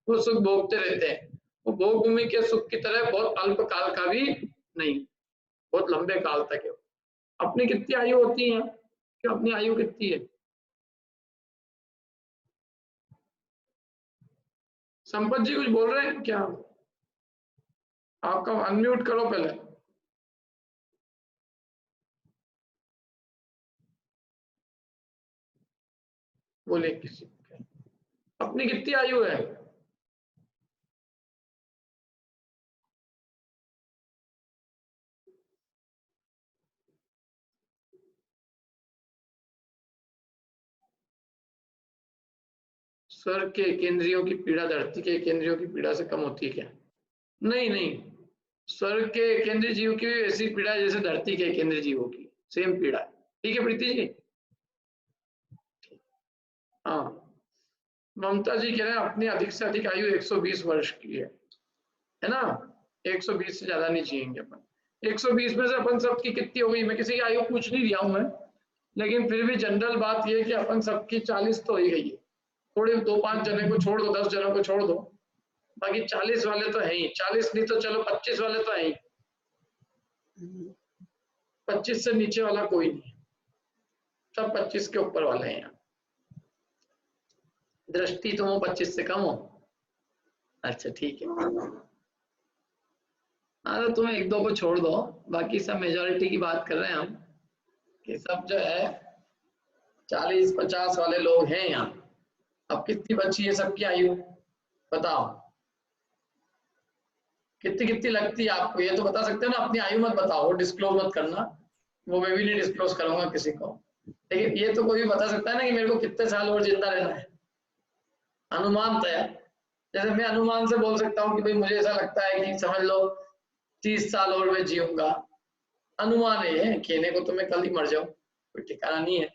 वो सुख भोगते रहते हैं। वो भोग भूमि के सुख की तरह बहुत अल्प काल का भी नहीं, बहुत लंबे काल तक है। अपनी कितनी आयु होती है? कि अपनी आयु कितनी है? संपत जी कुछ बोल रहे हैं क्या? आपका अनम्यूट करो पहले। बोले किसी अपनी कितनी आयु है? स्वर्ग के केंद्रियों की पीड़ा धरती के केंद्रियों की पीड़ा से कम होती है क्या? नहीं नहीं, स्वर्ग के केंद्रीय जीव की ऐसी पीड़ा जैसे धरती के केंद्रीय जीवों की सेम पीड़ा है। ठीक है प्रीति जी? हाँ, ममता जी कह रहे हैं अपनी अधिक से अधिक आयु 120 वर्ष की है ना? 120 से ज्यादा नहीं जिएंगे अपन। 120 में से अपन सबकी कितनी हो गई? मैं किसी की आयु पूछ नहीं दिया हूं मैं, लेकिन फिर भी जनरल बात यह है कि अपन सबकी 40 तो हो ही गई है। थोड़े 2-5 जने को छोड़ दो, 10 जनों को छोड़ दो, बाकी 40 वाले तो है ही। 40 नहीं तो चलो 25 वाले तो है ही। 25 से नीचे वाला कोई नहीं, सब 25 के ऊपर वाले हैं। दृष्टि तुम हो 25 से कम हो? अच्छा ठीक है, हाँ तो तुम 1-2 को छोड़ दो, बाकी सब मेजोरिटी की बात कर रहे हैं हम कि सब जो है 40-50 वाले लोग हैं यहाँ। अब कितनी बची है सबकी आयु बताओ? कितनी कितनी लगती है आपको? ये तो बता सकते हो ना, अपनी आयु मत बताओ, डिस्क्लोज मत करना, वो मैं भी नहीं डिस्क्लोज करूंगा किसी को। लेकिन ये तो कोई भी बता सकता है ना कि मेरे को कितने साल और जिंदा रहना है। अनुमान तो है, जैसे मैं अनुमान से बोल सकता हूँ कि भाई मुझे ऐसा लगता है कि समझ लो 30 साल और मैं जीऊंगा। अनुमान है, कहने को तो मैं कल ही मर जाऊं, कोई ठिकाना नहीं है,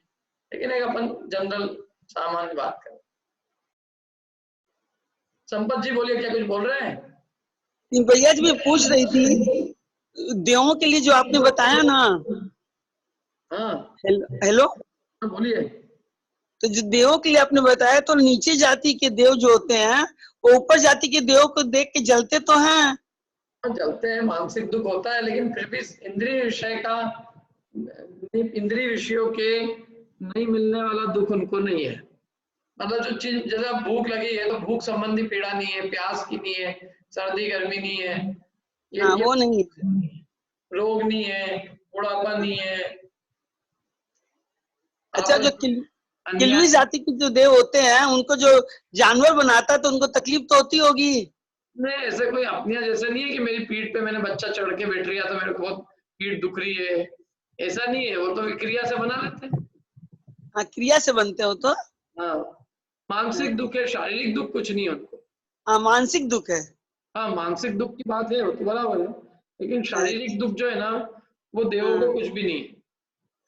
लेकिन एक अपन जनरल सामान्य बात करें। संपत जी बोलिए, क्या कुछ बोल रहे हैं? भैया जी मैं पूछ रही थी देवों के लिए जो आपने बताया ना। हाँ हेलो, बोलिए। तो जो देवों के लिए आपने बताया, तो नीचे जाति के देव जो होते हैं वो ऊपर जाति के देवों को देख के जलते तो हैं? जलते हैं, मानसिक दुख होता है, लेकिन फिर भी इंद्रिय विषय का, इंद्रिय विषयों के नहीं मिलने वाला दुख उनको नहीं है। मतलब जो चीज, जैसे भूख लगी है तो भूख संबंधी पीड़ा नहीं है, प्यास की नहीं है, सर्दी गर्मी नहीं है, ये वो नहीं है, रोग नहीं है, बुढ़ापा नहीं है। अच्छा, जो किलवी जाति के जो देव होते हैं उनको जो जानवर बनाता है तो उनको तकलीफ तो होती होगी? नहीं, ऐसे कोई अपनिया जैसे नहीं है कि मेरी पीठ पे मैंने बच्चा चढ़ के बैठ रहा तो मेरे को बहुत पीठ दुख रही है, ऐसा नहीं है। वो तो क्रिया से बना लेते हैं। हाँ, क्रिया से बनते हो तो। हाँ, मानसिक दुख है, शारीरिक दुख कुछ नहीं है उनको। हाँ, मानसिक दुख है। हाँ, मानसिक दुख की बात है, तो बराबर है, लेकिन शारीरिक दुख जो है ना वो देवों को कुछ भी नहीं है।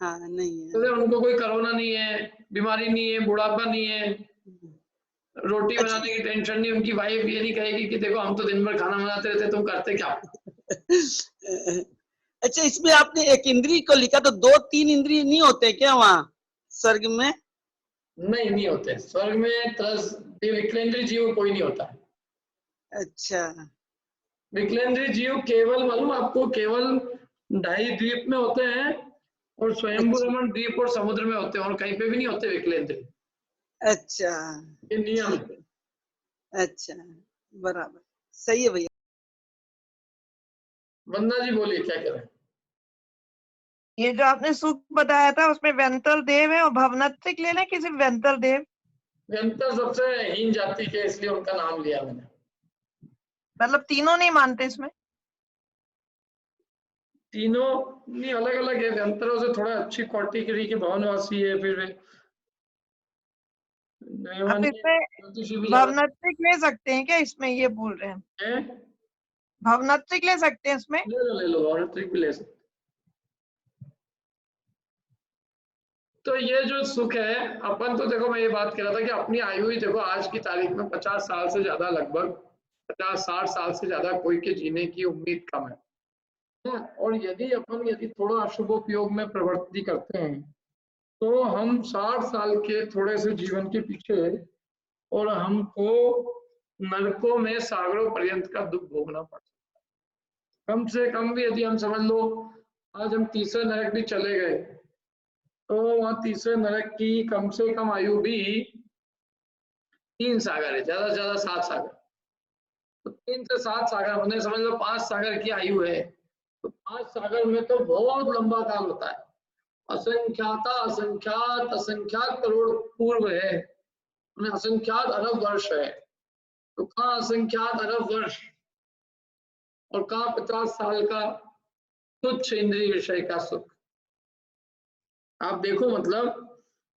हाँ, नहीं है। तो उनको कोई कोरोना नहीं है, बीमारी नहीं है, बुढ़ापा नहीं है, रोटी बनाने की टेंशन नहीं। उनकी वाइफ ये नहीं कहेगी कि देखो हम तो दिन भर खाना बनाते रहते, तुम करते क्या? अच्छा, इसमें आपने एक इंद्रिय को लिखा, तो 2-3 इंद्रिय नहीं होते क्या वहाँ स्वर्ग में? नहीं होते स्वर्ग में। विकलेंद्रीय जीव कोई नहीं होता। अच्छा, विकलेंद्रीय जीव केवल, मालूम आपको, केवल 2.5 द्वीप में होते हैं और स्वयंभू रमण द्वीप और समुद्र में होते हैं, और कहीं पे भी नहीं होते विकलेंद्रीय। अच्छा, ये नियम है। अच्छा, बराबर, सही है भैया। वंदना जी बोलिए, क्या करें? ये जो आपने सुख बताया था उसमें व्यंतर देव है और भवनत्रिक ले लें कि सिर्फ व्यंतर देव? व्यंतर सबसे हीन जाति के, इसलिए उनका नाम लिया मैंने। मतलब तीनों नहीं मानते इसमें? तीनों नहीं, अलग अलग है। व्यंतरों से थोड़ा अच्छी कैटेगरी के भवनवासी है, फिर आप इसमें भवनत्रिक ले सकते हैं क्या? इसमें ये बोल रहे हैं भवनत्रिक ले सकते हैं इसमें? ले लो भवनत्रिक भी ले सकते। तो ये जो सुख है, अपन तो देखो, मैं ये बात कर रहा था कि अपनी आयु ही देखो आज की तारीख में 50 साल से ज्यादा, लगभग 50-60 साल से ज्यादा कोई के जीने की उम्मीद कम है। और यदि थोड़ा अशुभोपयोग में प्रवृत्ति करते हैं तो हम 60 साल के थोड़े से जीवन के पीछे, और हमको नरकों में सागरों पर्यंत का दुख भोगना पड़ सकता है। कम से कम भी यदि हम समझ लो आज हम तीसरे नरक भी चले गए तो वहां तीसरे नरक की कम से कम आयु भी 3 सागर है, ज्यादा से ज्यादा 7 सागर। तो 3 से 7 सागर मैंने समझ लो 5 सागर की आयु है, तो 5 सागर में तो बहुत लंबा काल होता है। असंख्याता असंख्यात असंख्यात करोड़ पूर्व है उन्हें असंख्यात अरब वर्ष है, तो कहाँ असंख्यात अरब वर्ष और कहाँ 50 साल का तुच्छ इंद्रिय विषय का सुख। आप देखो, मतलब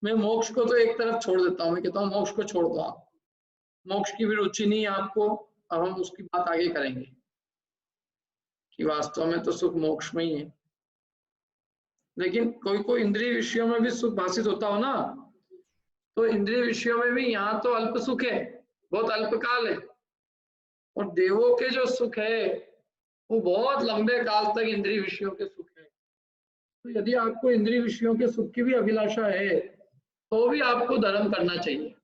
मैं मोक्ष को तो एक तरफ छोड़ देता हूँ, मैं कहता हूँ मोक्ष को छोड़ दो आप, मोक्ष की भी रुचि नहीं है आपको, अब हम उसकी बात आगे करेंगे कि वास्तव में तो सुख मोक्ष में ही है। लेकिन कोई कोई इंद्रिय विषयों में भी सुख भाषित होता हो ना, तो इंद्रिय विषयों में भी यहाँ तो अल्प सुख है, बहुत अल्पकाल है, और देवों के जो सुख है वो बहुत लंबे काल तक इंद्रिय विषयों के सुख है। तो यदि आपको इंद्रिय विषयों के सुख की भी अभिलाषा है तो भी आपको धर्म करना चाहिए,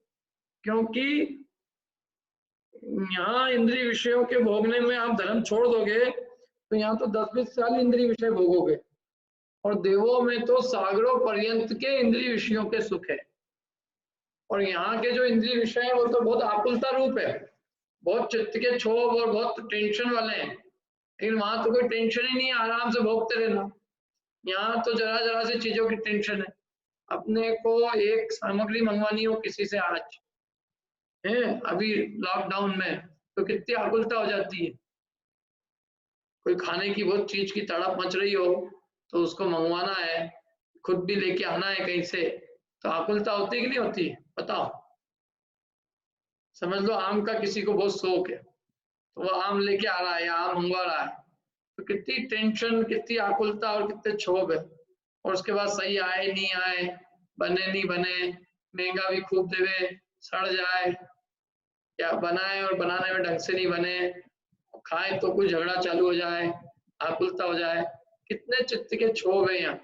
क्योंकि यहाँ इंद्रिय विषयों के भोगने में आप धर्म छोड़ दोगे तो यहाँ तो 10-20 साल इंद्रिय विषय भोगोगे, और देवों में तो सागरों पर्यंत के इंद्रिय विषयों के सुख है। और यहाँ के जो इंद्रिय विषय है वो तो बहुत आकुलता रूप है, बहुत चित्त के क्षोभ और बहुत टेंशन वाले हैं, लेकिन वहां तो कोई टेंशन ही नहीं है, आराम से भोगते रहना। यहाँ तो जरा जरा सी चीजों की टेंशन है, अपने को एक सामग्री मंगवानी हो किसी से आज है, अभी लॉकडाउन में तो कितनी आकुलता हो जाती है, कोई खाने की बहुत चीज की तड़प मच रही हो तो उसको मंगवाना है, खुद भी लेके आना है कहीं से, तो आकुलता होती है कि नहीं होती है, बताओ। समझ लो आम का किसी को बहुत शौक है, तो वो आम लेके आ रहा है या आम मंगवा रहा है, तो कितनी टेंशन, कितनी आकुलता और कितने क्षोभ है। और उसके बाद सही आए नहीं आए, बने नहीं बने, महंगा भी खूब देवे, सड़ जाए, या बनाए और बनाने में ढंग से नहीं बने, खाए तो कुछ झगड़ा चालू हो जाए, आकुलता हो जाए, कितने चित्त के क्षोभ है यहाँ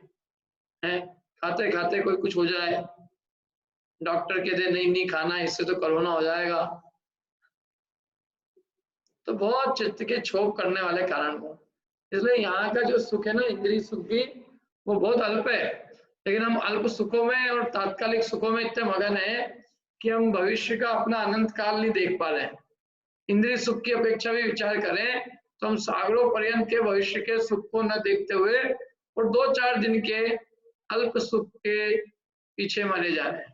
है। खाते खाते कोई कुछ हो जाए, डॉक्टर कहते नहीं नहीं खाना, इससे तो कोरोना हो जाएगा, तो बहुत चित्त के क्षोभ करने वाले कारण हो। इसलिए यहाँ का जो सुख है ना, इंद्रिय सुख भी, वो बहुत अल्प है। लेकिन हम अल्प सुखों में और तात्कालिक सुखों में इतने मगन है कि हम भविष्य का अपना अनंत काल नहीं देख पा रहे हैं। इंद्रिय सुख की अपेक्षा भी विचार करें तो हम सागरों पर्यंत के भविष्य के सुख को न देखते हुए और 2-4 दिन के अल्प सुख के पीछे मरे जा रहे हैं।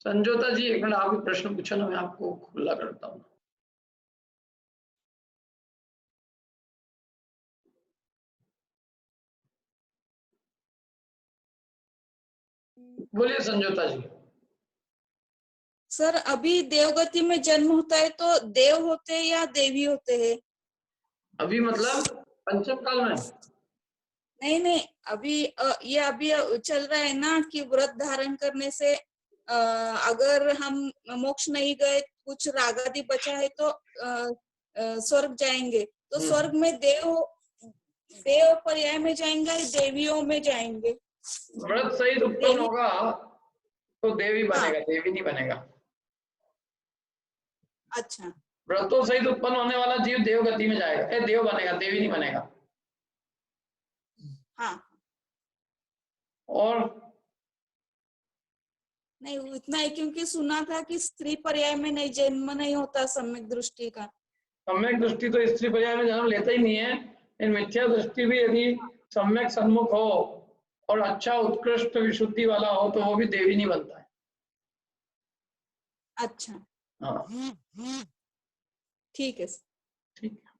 संजोता जी, एक मिनट, आप प्रश्न पूछा ना, मैं आपको खुला करता हूँ। बोलिए संजोता जी। सर, अभी देवगति में जन्म होता है तो देव होते हैं या देवी होते हैं? अभी मतलब पंचम काल में? नहीं नहीं, अभी ये अभी चल रहा है ना कि व्रत धारण करने से अगर हम मोक्ष नहीं गए, कुछ रागादि बचा है तो स्वर्ग जाएंगे। तो स्वर्ग में देव पर्याय में जाएंगे, देवियों में जाएंगे? व्रत सही उत्पन्न होगा तो देवी बनेगा, देवी नहीं बनेगा। अच्छा, व्रतों सहित उत्पन्न होने वाला जीव देवगति में जाएगा, देव बनेगा, देवी नहीं बनेगा। हाँ, और नहीं इतना है, क्योंकि सुना था कि स्त्री पर्याय में नहीं जन्म नहीं होता सम्यक दृष्टि का। सम्यक दृष्टि तो स्त्री पर्याय में जन्म लेता ही नहीं है, इन मिथ्या दृष्टि भी यदि सम्यक सन्मुख हो और अच्छा उत्कृष्ट विशुद्धि वाला हो तो वो भी देवी नहीं बनता है। अच्छा, हाँ ठीक है, ठीक है।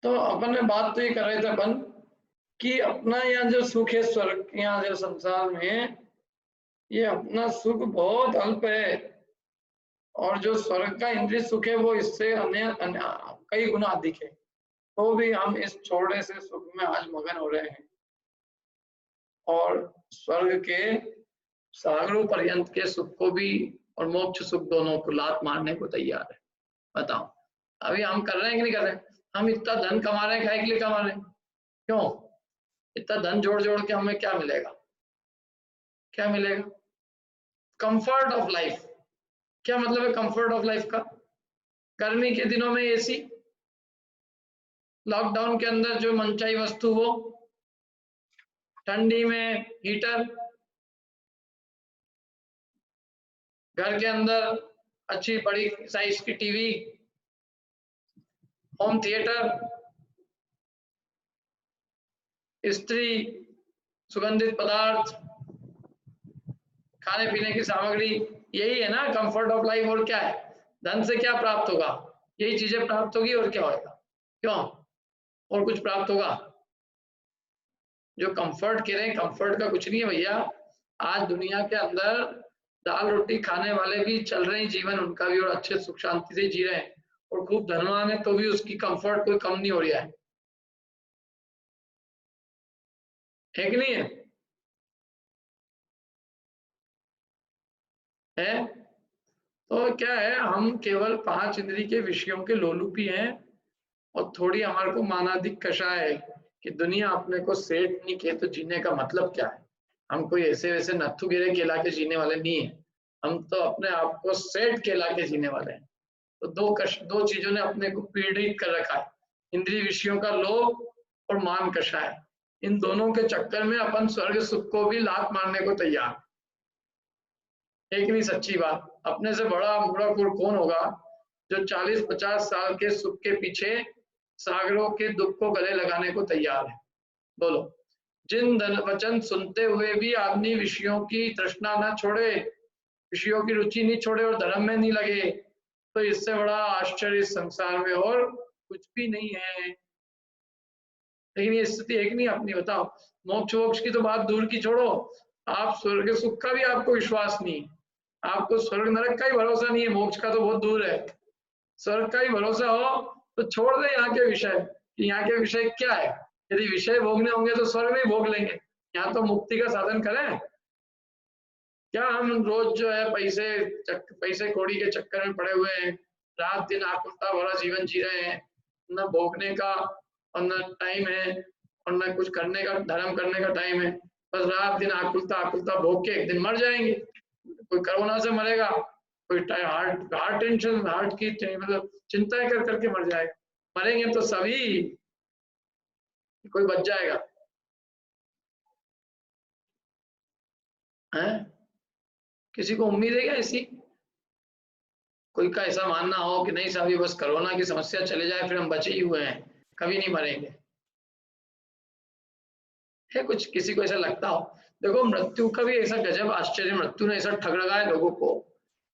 तो अपन ने बात तो ये कर रहे थे अपन कि अपना यहाँ जो सुख है स्वर्ग, यहाँ जो संसार में, ये अपना सुख बहुत अल्प है, और जो स्वर्ग का इंद्रिय सुख है वो इससे अन्य कई गुना अधिक है। तो भी हम इस छोटे से सुख में आज मगन हो रहे हैं और स्वर्ग के सागरों पर्यंत के सुख को भी और मोक्ष सुख दोनों को लात मारने को तैयार है। बताओ, अभी हम कर रहे हैं कि नहीं कर रहे हैं? हम इतना धन कमा रहे हैं, खाए के लिए कमा रहे हैं, क्यों? इतना धन जोड़ जोड़ के हमें क्या मिलेगा? क्या मिलेगा? Comfort of life. क्या मतलब है कंफर्ट ऑफ लाइफ का? गर्मी के दिनों में एसी, लॉकडाउन के अंदर जो मनचाही वस्तु वो, ठंडी में हीटर, घर के अंदर अच्छी बड़ी साइज की टीवी, होम थिएटर, स्त्री, सुगंधित पदार्थ, खाने पीने की सामग्री, यही है ना कंफर्ट ऑफ लाइफ। और क्या है, धन से क्या प्राप्त होगा, यही चीजें प्राप्त होगी और क्या होगा, क्यों और कुछ प्राप्त होगा? जो कंफर्ट कह रहे हैं, कंफर्ट का कुछ नहीं है भैया। आज दुनिया के अंदर दाल रोटी खाने वाले भी चल रहे हैं जीवन उनका भी, और अच्छे सुख शांति से जी रहे हैं, और खूब धनवान है तो भी उसकी कंफर्ट कोई कम नहीं हो रहा है कि नहीं है? है तो क्या है, हम केवल 5 इंद्रिय के विषयों के लोलुपी हैं, और थोड़ी हमारे को मानाधिक कषा है कि दुनिया अपने को सेठ नहीं कहे तो जीने का मतलब क्या है। हम कोई ऐसे वैसे नत्थु गिरे कहला के जीने वाले नहीं है, हम तो अपने आप को सेठ कहला के जीने वाले हैं। तो दो चीजों ने अपने को पीड़ित कर रखा है, इंद्रिय विषयों का लोभ और मान कषा है। इन दोनों के चक्कर में अपन स्वर्ग सुख को भी लात मारने को तैयार। एक नहीं सच्ची बात, अपने से बड़ा मूर्ख कौन होगा जो 40-50 साल के सुख के पीछे सागरों के दुख को गले लगाने को तैयार है? बोलो। जिन वचन सुनते हुए भी आदमी विषयों की तृष्णा न छोड़े, विषयों की रुचि नहीं छोड़े और धर्म में नहीं लगे, तो इससे बड़ा आश्चर्य इस संसार में और कुछ भी नहीं है। लेकिन ये स्थिति एक नहीं अपनी, बताओ। मोक्ष वोक्ष की तो बात दूर की छोड़ो, आप स्वर्ग सुख का भी आपको विश्वास नहीं, आपको स्वर्ग नरक का ही भरोसा नहीं है, मोक्ष का तो बहुत दूर है। स्वर्ग का ही भरोसा हो तो छोड़ दे यहाँ के विषय, कि यहाँ के विषय क्या है। यदि विषय भोगने होंगे तो स्वर्ग में भोग लेंगे, यहाँ तो मुक्ति का साधन करें। क्या हम रोज जो है पैसे कौड़ी के चक्कर में पड़े हुए हैं, रात दिन आकुलता भरा जीवन जी रहे हैं, न भोगने का और न टाइम है और न कुछ करने का, धर्म करने का टाइम है। बस रात दिन आकुलता भोग के एक दिन मर जाएंगे। कोई कोरोना से मरेगा, कोई हार्ट टेंशन, हार्ट की मतलब चिंता कर करके मर जाएगा। मरेंगे तो सभी, कोई बच जाएगा है? किसी को उम्मीद है क्या ऐसी? कोई का ऐसा मानना हो कि नहीं साहब ये बस कोरोना की समस्या चले जाए फिर हम बचे ही हुए हैं, कभी नहीं मरेंगे? है कुछ किसी को ऐसा लगता हो? देखो मृत्यु का भी ऐसा गजब आश्चर्य, मृत्यु ने ऐसा ठग लगाया है लोगों को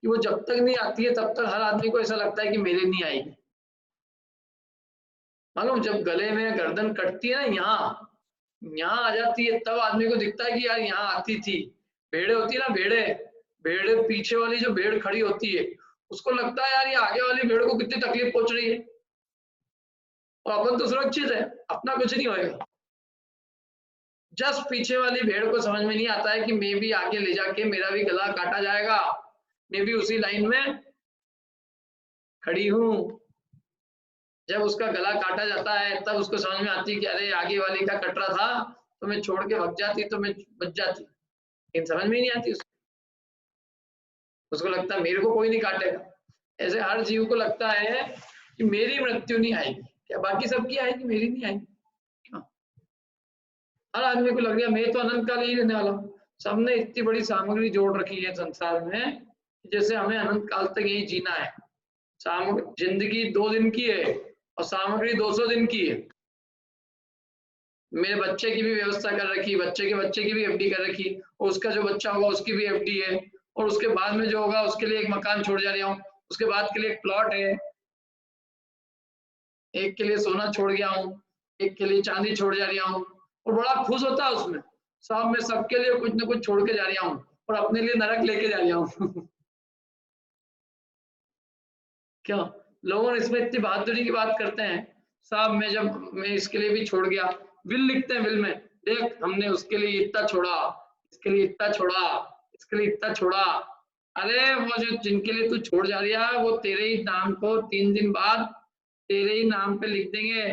कि वो जब तक नहीं आती है तब तक हर आदमी को ऐसा लगता है कि मेरे नहीं आएगी। मालूम, जब गले में गर्दन कटती है ना, यहाँ आ जाती है, तब आदमी को दिखता है कि यार यहाँ आती थी। भेड़े होती है ना, भेड़े पीछे वाली जो भेड़ खड़ी होती है उसको लगता है यार ये आगे वाली भेड़ को कितनी तकलीफ पहुंच रही है, और अपन तो सुरक्षित है, अपना कुछ नहीं होएगा। जस्ट पीछे वाली भेड़ को समझ में नहीं आता है कि मैं भी आगे ले जाके मेरा भी गला काटा जाएगा, मैं भी उसी लाइन में खड़ी हूं। जब उसका गला काटा जाता है तब उसको समझ में आती है कि अरे आगे वाली का कट रहा था तो मैं छोड़ के भाग जाती तो मैं बच जाती, लेकिन समझ में ही नहीं आती उसको लगता है मेरे को कोई नहीं काटेगा। ऐसे हर जीव को लगता है कि मेरी मृत्यु नहीं आएगी, क्या बाकी सबकी आएगी, मेरी नहीं आएगी। हर आदमी को लग गया मैं तो अनंत काल ही रहने वाला हूँ। सबने इतनी बड़ी सामग्री जोड़ रखी है संसार में, जैसे हमें अनंत काल तक यही जीना है। जिंदगी 2 दिन की है और सामग्री 200 दिन की है। मेरे बच्चे की भी व्यवस्था कर रखी, बच्चे के बच्चे की भी एफडी कर रखी, और उसका जो बच्चा होगा उसकी भी एफडी है, और उसके बाद में जो होगा उसके लिए एक मकान छोड़ जा रहा हूँ, उसके बाद के लिए एक प्लॉट है, एक के लिए सोना छोड़ गया हूँ, एक के लिए चांदी छोड़ जा रहा हूँ, और बड़ा खुश होता है उसमें। सब में सबके लिए कुछ न कुछ छोड़ के जा रहा हूँ और अपने लिए नरक लेके जा रहा हूँ। क्यों लोगों ने इसमें इतनी बहादुरी की बात करते हैं? साहब मैं इसके लिए भी छोड़ गया, विल लिखते हैं, विल में देख हमने उसके लिए इतना छोड़ा, इसके लिए इतना छोड़ा, इसके लिए इतना छोड़ा। अरे वो जो जिनके लिए तू छोड़ जा रहा है वो तेरे ही नाम को 3 दिन बाद तेरे ही नाम पे लिख देंगे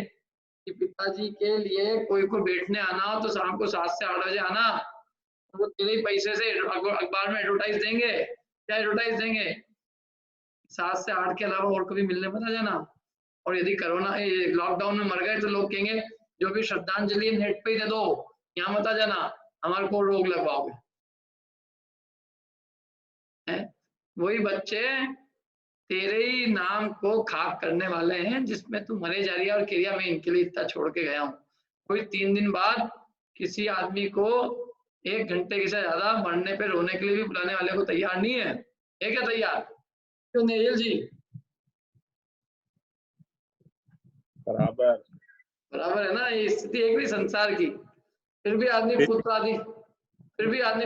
कि पिताजी के लिए कोई को बैठने आना हो तो शाम को 7 से 8 बजे आना, वो तेरे ही पैसे से अखबार में एडवर्टाइज देंगे। क्या एडवर्टाइज देंगे? 7 से 8 के अलावा और कभी मिलने मत आ जाना, और यदि कोरोना लॉकडाउन में मर गए तो लोग कहेंगे जो भी श्रद्धांजलि नेट पे ही दे दो, यहाँ मत आ जाना, हमारे को रोग लगवाओगे। वही बच्चे तेरे ही नाम को खाक करने वाले हैं जिसमें तू मरे जा रही है, और क्रिया में इनके लिए इतना छोड़ के गया हूँ। कोई 3 दिन बाद किसी आदमी को 1 घंटे से ज्यादा मरने पे रोने के लिए भी बुलाने वाले को तैयार नहीं है क्या तैयार? क्यों नेहिल जी? बराबर है ना, ये स्थिति एक भी संसार की। फिर भी आदमी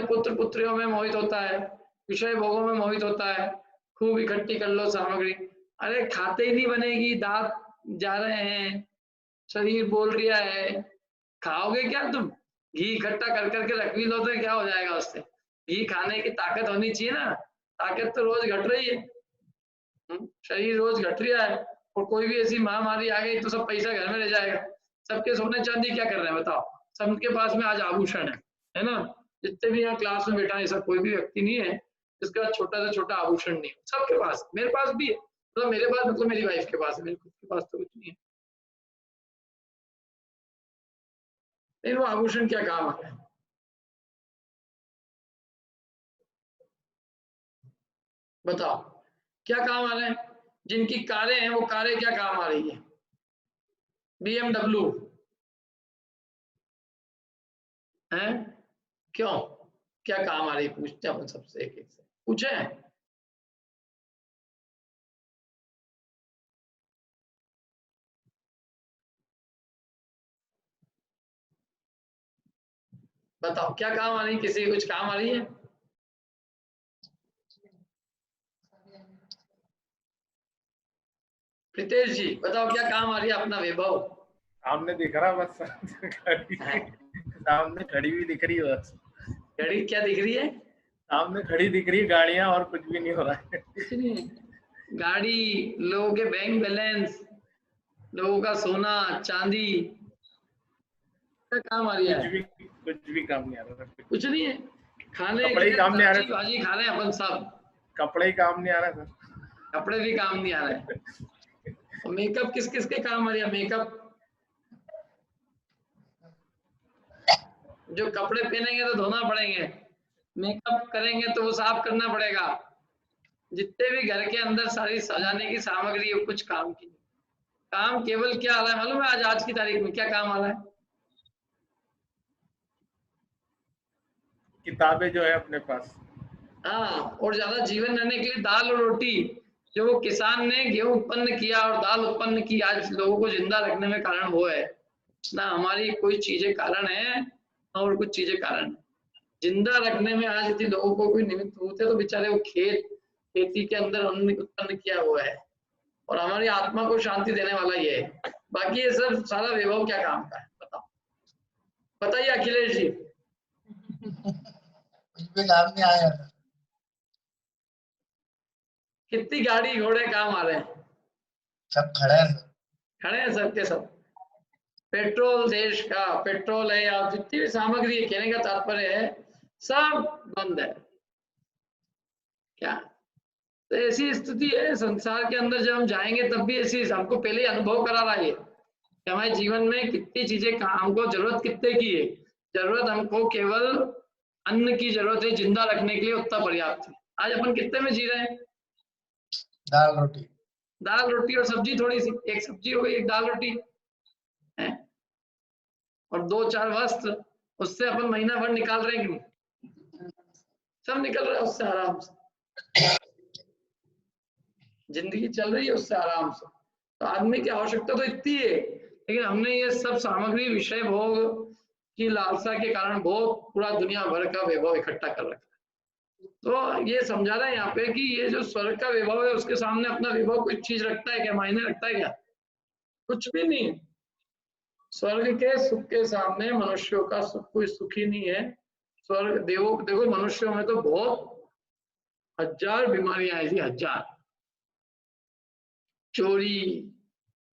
पुत्र पुत्रियों में मोहित होता है, विषय भोगों में मोहित होता है। खूब इकट्ठी कर लो सामग्री, अरे खाते ही नहीं बनेगी, दांत जा रहे हैं, शरीर बोल रिया है, खाओगे क्या तुम? घी इकट्ठा कर करके रख भी लो तो क्या हो जाएगा उससे? घी खाने की ताकत होनी चाहिए ना, ताकत तो रोज घट रही है, शरीर रोज घट रहा है, और कोई भी ऐसी महामारी आ गई तो सब पैसा घर में रह जाएगा। सबके सोने चांदी क्या कर रहे हैं बताओ? सबके पास में आज आभूषण है ना? जितने भी यहाँ क्लास में बैठा है ऐसा कोई भी व्यक्ति नहीं है जिसका छोटा से छोटा आभूषण नहीं है, सबके पास। मेरे पास भी है, मतलब मेरे पास मतलब मेरी वाइफ के पास है, मेरे खुद के पास तो कुछ नहीं है। नहीं, वो आभूषण क्या काम आ रहा है? बताओ क्या काम आ रहे हैं? जिनकी कारें हैं वो कारें क्या काम आ रही है? BMW है, क्यों क्या काम आ रही है? पूछते हैं अपन सबसे, एक एक से पूछे। बताओ क्या काम आ रही है? किसी कुछ काम आ रही है? प्रीतेश जी बताओ क्या काम आ रही है? अपना वैभव सामने दिख रहा बस सामने खड़ी हुई दिख रही है बस। गाड़ी क्या दिख रही है? सामने खड़ी दिख रही है गाड़ियां, और कुछ भी नहीं हो रहा है। कुछ नहीं, गाड़ी, लोगों के बैंक बैलेंस, लोगों का सोना चांदी, क्या काम आ रही है? कुछ भी काम नहीं आ रहा। कुछ नहीं है, खाने कपड़े ही काम नहीं आ रहे, भाजी खा रहे हैं अपन सब। कपड़े ही काम नहीं आ रहा सर। कपड़े भी काम नहीं आ रहे। और मेकअप किस किस के काम आ रही है? मेकअप जो कपड़े पहनेंगे तो धोना पड़ेंगे, मेकअप करेंगे तो वो साफ करना पड़ेगा। जितने भी घर के अंदर सारी सजाने की सामग्री है कुछ काम की। काम केवल क्या आ रहा है मालूम है? आज की तारीख में क्या काम आ रहा है? किताबें जो है अपने पास। हाँ, और ज्यादा जीवन रहने के लिए दाल और रोटी, जो वो किसान ने गेहूं उत्पन्न किया और दाल उत्पन्न की, आज लोगों को जिंदा रखने में कारण वो है ना। हमारी कोई चीजें कारण है और कुछ चीजें कारण है। जिंदा रखने में आज यदि लोगों को कोई निमित्त होते तो बेचारे वो खेती के अंदर अन्न उत्पन्न किया हुआ है, और हमारी आत्मा को शांति देने वाला ये है। बाकी ये सब सारा वैभव क्या काम का है बताओ? बताइए अखिलेश जी। कुछ भी काम नहीं आया। कितनी गाड़ी घोड़े काम आ रहे हैं? सब खड़े हैं सबके सब। पेट्रोल देश का पेट्रोल है या जितनी भी सामग्री है, कहने का तात्पर्य है सब बंद है क्या? तो ऐसी स्थिति है संसार के अंदर। जब हम जाएंगे तब भी ऐसी, हमको पहले अनुभव करा रहा है कि हमारे जीवन में कितनी चीजें, हमको जरूरत कितने की है। जरूरत हमको केवल अन्न की जरूरत है, जिंदा रखने के लिए उतना पर्याप्त है। आज अपन कितने में जी रहे हैं? दाल रोटी और सब्जी थोड़ी सी, एक सब्जी हो गई, एक दाल रोटी है, और 2-4 वस्त्र, उससे अपन महीना भर निकाल रहे हैं कि नहीं? सब निकल रहा है उससे आराम से, जिंदगी चल रही है उससे आराम से। तो आदमी की आवश्यकता तो इतनी है, लेकिन हमने ये सब सामग्री विषय भोग की लालसा के कारण बहुत पूरा दुनिया भर का वैभव इकट्ठा कर रखा है। तो ये समझा रहे हैं यहाँ पे कि ये जो स्वर्ग का वैभव है उसके सामने अपना वैभव कोई चीज रखता है क्या? मायने रखता है क्या? कुछ भी नहीं। स्वर्ग के सुख के सामने मनुष्यों का सुख कोई सुख ही नहीं है। स्वर्ग देखो मनुष्यों में तो बहुत 1000 बीमारियां ऐसी, 1000। चोरी,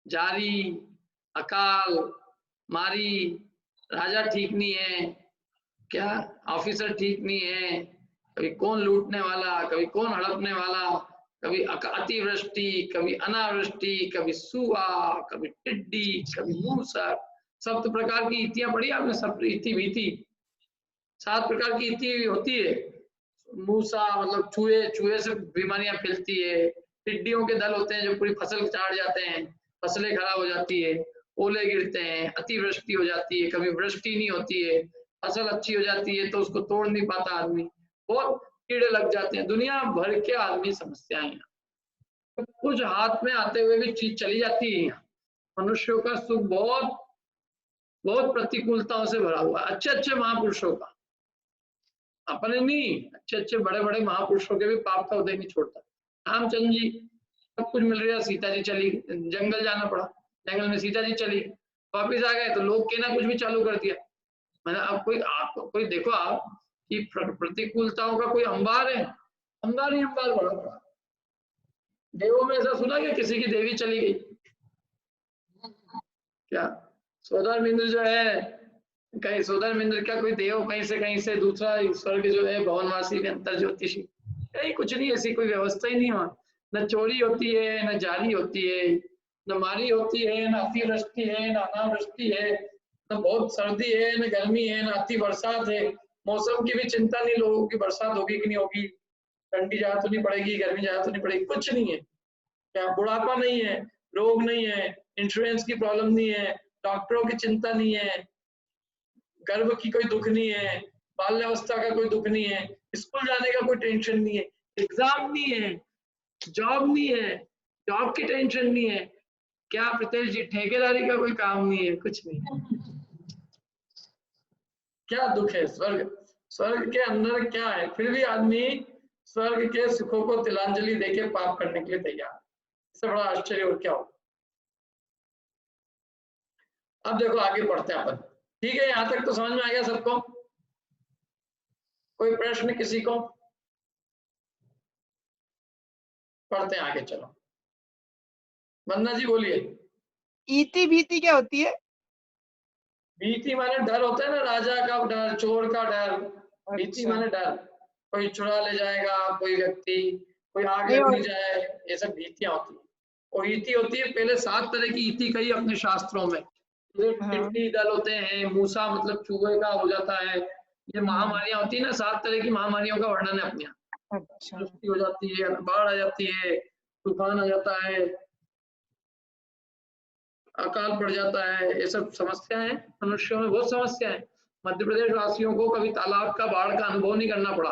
जारी, अकाल, मारी, राजा ठीक नहीं है क्या, ऑफिसर ठीक नहीं है, कभी कौन लूटने वाला, कभी कौन हड़पने वाला, कभी अतिवृष्टि, कभी अनावृष्टि, कभी सूआ, कभी टिड्डी, कभी मूसर, 7 प्रकार की इतियां पढ़ी आपने? सब इति भीति 7 प्रकार की इति होती है। मूसा मतलब चूहे, चूहे से बीमारियां फैलती है। टिड्डियों के दल होते हैं जो पूरी फसल चाट जाते हैं, फसलें खराब हो जाती है, ओले गिरते हैं, अतिवृष्टि हो जाती है, कभी वृष्टि नहीं होती है, फसल अच्छी हो जाती है तो उसको तोड़ नहीं पाता आदमी, और कीड़े लग जाते हैं। दुनिया भर के आदमी समस्याएं हैं, तो कुछ हाथ में आते हुए भी चीज चली जाती है। मनुष्यों का सुख बहुत बहुत प्रतिकूलताओं से भरा हुआ है। अच्छे अच्छे महापुरुषों का, अपने नहीं, अच्छे अच्छे बड़े बड़े महापुरुषों के भी पाप का उदय नहीं छोड़ता। रामचंद्र जी सब कुछ मिल रहा, सीता जी चली, जंगल जाना पड़ा, जंगल में सीता जी चली, वापिस आ गए तो लोग कहना कुछ भी चालू कर दिया। मैंने अब कोई देखो आप कि प्रतिकूलताओं का कोई अंबार है? अंबार ही अंबार बड़ा पड़ा। देवों में ऐसा सुना कि किसी की देवी चली गई क्या? सोधर्मिंद्र जो है, कहीं सोधर्मिंद्र का कोई देव कहीं से दूसरा स्वर्ग जो है भवनवासी में अंतर ज्योतिषी, कहीं कुछ नहीं, ऐसी कोई व्यवस्था ही नहीं वहां। न चोरी होती है, न जारी होती है, न मारी होती है, न अतिवृष्टि है, न अनावृष्टि है, न बहुत सर्दी है, न गर्मी है, न अति बरसात है। मौसम की भी चिंता नहीं लोगों की, बरसात होगी कि नहीं होगी, ठंडी ज्यादा तो नहीं पड़ेगी, गर्मी ज्यादा तो नहीं पड़ेगी, कुछ नहीं है। क्या बुढ़ापा नहीं है, रोग नहीं है, इंश्योरेंस की प्रॉब्लम नहीं है, डॉक्टरों की चिंता नहीं है, गर्भ की कोई दुख नहीं है, बाल्यावस्था का कोई दुख नहीं है, स्कूल जाने का कोई टेंशन नहीं है, एग्जाम नहीं है, जॉब नहीं है, जॉब की टेंशन नहीं है, क्या प्रीतेश जी ठेकेदारी का कोई काम नहीं है, कुछ नहीं। क्या दुख है? स्वर्ग, स्वर्ग के अंदर क्या है? फिर भी आदमी स्वर्ग के सुखों को तिलांजलि देके पाप करने के लिए तैयार। इससे बड़ा आश्चर्य और क्या हो? अब देखो आगे बढ़ते हैं अपन। ठीक है, यहां तक तो समझ में आ गया सबको? कोई प्रश्न किसी को? पढ़ते हैं आगे, चलो वंदना जी बोलिए। इति भीति क्या होती है? भीति माने डर होता है ना, राजा का डर, चोर का डर। भीति माने डर, कोई चुरा ले जाएगा, कोई व्यक्ति, कोई आग लग नहीं जाए, ये सब भीतियां होती है। और इति होती है, पहले 7 तरह की इति कही अपने शास्त्रों में। टिड्डी दल होते हैं, मूसा मतलब चूहे का हो जाता है, ये महामारियां होती है ना, 7 तरह की महामारियों का वर्णन है अपने यहाँ। सृष्टि हो जाती है, बाढ़ आ जाती है, तूफान आ जाता है, अकाल पड़ जाता है, ये सब समस्या है। मनुष्यों में बहुत समस्या है। मध्य प्रदेश वासियों को कभी तालाब का, बाढ़ का अनुभव नहीं करना पड़ा।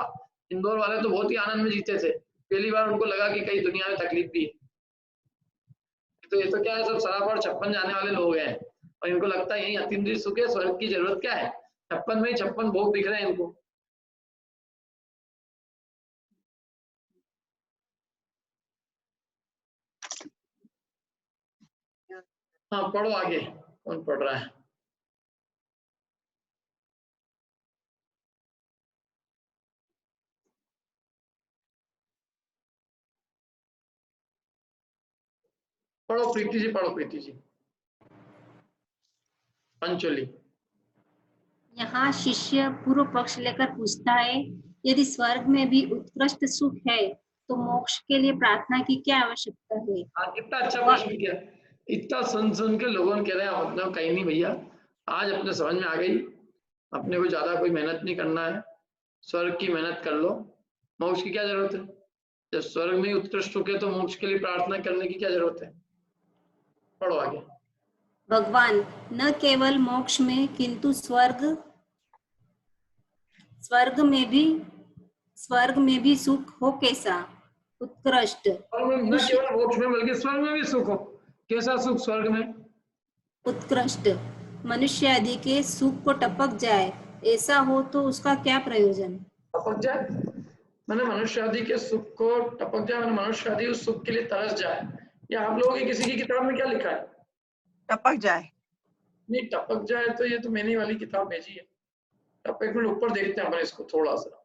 इंदौर वाले तो बहुत ही आनंद में जीते थे, पहली बार उनको लगा कि कई दुनिया में तकलीफ भी है। तो ये तो क्या है, सब सराफर 56 जाने वाले लोग हैं, और इनको लगता है यही अतीन्द्रिय सुख है, स्वर्ग की जरूरत क्या है? 56 में 56 भोग दिख रहे हैं इनको। हाँ पढ़ो आगे, कौन पढ़ रहा है? पढ़ो प्रीति जी, पढ़ो प्रीति जी। पंचोली। यहाँ शिष्य पूर्व पक्ष लेकर पूछता है, यदि स्वर्ग में भी उत्कृष्ट सुख है तो मोक्ष के लिए प्रार्थना की क्या आवश्यकता है? कितना अच्छा प्रश्न किया। इतना सुन के लोगों ने कह रहे हैं मतलब कहीं नहीं भैया, आज अपने समझ में आ गई, अपने को ज्यादा कोई मेहनत नहीं करना है, स्वर्ग की मेहनत कर लो, मोक्ष की क्या जरूरत है? जब स्वर्ग में उत्कृष्ट सुख है तो मोक्ष के लिए प्रार्थना करने की क्या जरूरत है? पढ़ो आगे। भगवान, न केवल मोक्ष में किंतु स्वर्ग में भी सुख हो कैसा? उत्कृष्ट। न केवल मोक्ष में बल्कि स्वर्ग में भी सुख हो। कैसा सुख स्वर्ग में? उत्कृष्ट। मनुष्य आदि के सुख को टपक जाए, ऐसा हो तो उसका क्या प्रयोजन? टपक जाए मैंने मनुष्य आदि के सुख को टपक जाए, मैंने मनुष्य आदि उस सुख के लिए तरस जाए। या आप लोगों की किसी की किताब में क्या लिखा है? टपक जाए। नहीं, टपक जाए तो ये तो मैंने वाली किताब भेजी है। अब एक मिनट ऊपर देखते हैं अपन इसको थोड़ा सा।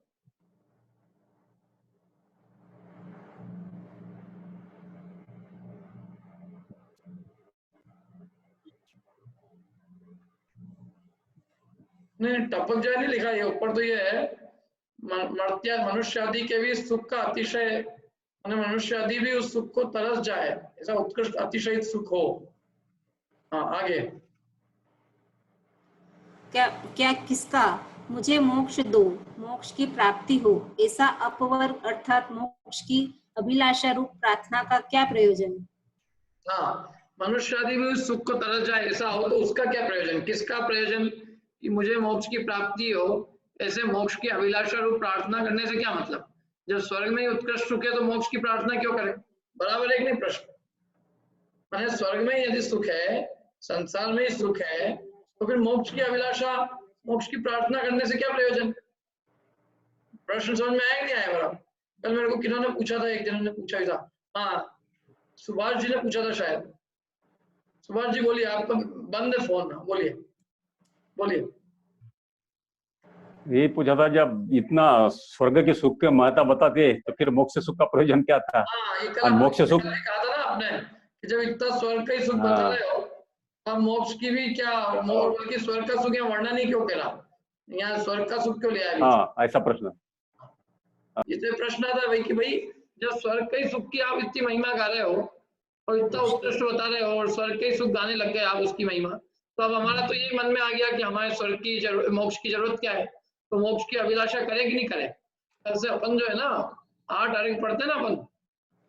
नहीं, टपक जाए नहीं लिखा है ऊपर, तो ये है मर्त्य मनुष्य आदि के भी सुख का अतिशय मनुष्य आदि भी उस सुख को तरस जाए, ऐसा उत्कृष्ट अतिशयित सुख हो। हाँ आगे। क्या किसका मुझे मोक्ष दो, मोक्ष की प्राप्ति हो, ऐसा अपवर्ग अर्थात मोक्ष की अभिलाषा रूप प्रार्थना का क्या प्रयोजन? हाँ, मनुष्य आदि भी उस सुख को तरस जाए ऐसा हो तो उसका क्या प्रयोजन? किसका प्रयोजन? कि मुझे मोक्ष की प्राप्ति हो, ऐसे मोक्ष की अभिलाषा रूप प्रार्थना करने से क्या मतलब? जब स्वर्ग में ही उत्कृष्ट सुख है तो मोक्ष की प्रार्थना क्यों करें? बराबर एक नहीं प्रश्न। मैंने स्वर्ग में यदि सुख है, संसार में ही सुख है, तो फिर मोक्ष की अभिलाषा, मोक्ष की प्रार्थना करने से क्या प्रयोजन? प्रश्न समझ में आया कि नहीं आया? बराबर। कल मेरे को किन्होंने पूछा था, एक जन ने पूछा ही था, हाँ सुभाष जी ने पूछा था शायद। सुभाष जी बोलिए, आपका बंद है फोन, बोलिए बोलिए। ये पूछा था, जब इतना स्वर्ग के सुख के महत्ता बताते तो फिर मोक्ष सुख का प्रयोजन क्या था? हाँ, ये मोक्ष सुख कहा था ना आपने कि जब इतना स्वर्ग का ही सुख बता रहे हो, अब मोक्ष की भी क्या, बल्कि स्वर्ग का सुख यहाँ वर्णन नहीं क्यों करा? यहाँ स्वर्ग का सुख क्यों ले आया? हाँ, ऐसा प्रश्न। इसलिए प्रश्न आता है भाई कि भाई जब स्वर्ग के सुख की आप इतनी महिमा गा रहे हो और इतना उत्कृष्ट बता रहे हो और स्वर्ग के सुख गाने लग गए आप उसकी महिमा, तो अब हमारा तो ये मन में आ गया कि हमारे स्वर्ग की मोक्ष की जरूरत क्या है, तो मोक्ष की अभिलाषा करें कि नहीं करें? कल से अपन जो है ना 8 अर्घ पढ़ते ना अपन,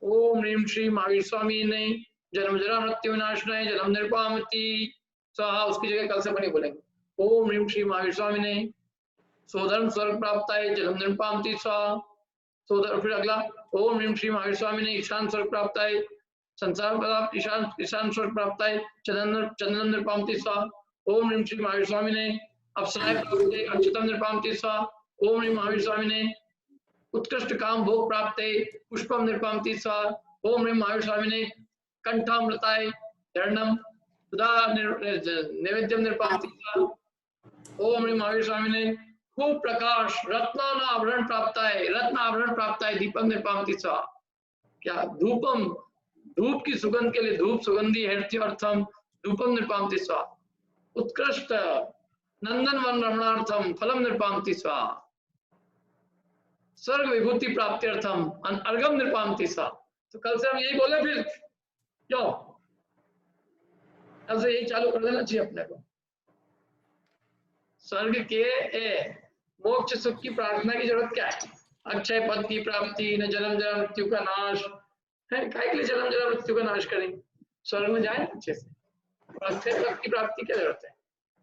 ओम ह्रीम श्री महावीर स्वामी ने जन्म जरा मृत्यु विनाशनाय जन्म निर्पामति स्वाहा, उसकी जगह कल से अपन ही बोलेंगे ओम ह्रीम श्री महावीर स्वामी ने सोधर्म स्वर्ग प्राप्त है जन्म निर्पामति स्वाहा। सोधर फिर अगला ओम ह्रीम श्री महावीर स्वामी ने ईशान स्वर्ग प्राप्त है संसार प्राप्त ईशान स्वर्ग प्राप्त है चंद्रम निर्पामति स्वाहा। ओम ह्रीम श्री महावीर स्वामी ने अप्सराय प्राप्त है अच्युतम निर्पामति स्वाहा। ओम ह्रीम महावीर स्वामी ने उत्कृष्ट काम भोग प्राप्त है पुष्पम निर्पामति स्वाहा। ओम ह्रीम महावीर स्वामी ने कंठामृताय धरणम सुधा नैवेद्यम निर्पामति स्वाहा। ओम ह्रीम महावीर स्वामी ने खूब प्रकाश रत्न आभरण प्राप्त है, रत्न आभरण प्राप्त है दीपम निर्पामति स्वाहा। क्या धूपम, धूप की सुगंध के लिए धूप सुगंधी हेर्थ्यर्थम धूपम निर्पामति स्वाहा। उत्कृष्ट नंदन वन रमणार्थम फलम निर्पामति स्वाहा। स्वर्ग विभूति प्राप्त्यर्थम अर्घम निर्पामति स्वाहा। तो कल से हम यही बोले, फिर क्यों कल से यही चालू कर देना चाहिए अपने को। स्वर्ग के मोक्ष सुख की प्रार्थना की जरूरत क्या है? अक्षय पद की प्राप्ति, न जन्म जरा मृत्यु का नाश है। काय के लिए जन्म जरा मृत्यु का नाश करेंगे? स्वर्ग में जाए अच्छे से। अक्षय पद की प्राप्ति क्या जरूरत है?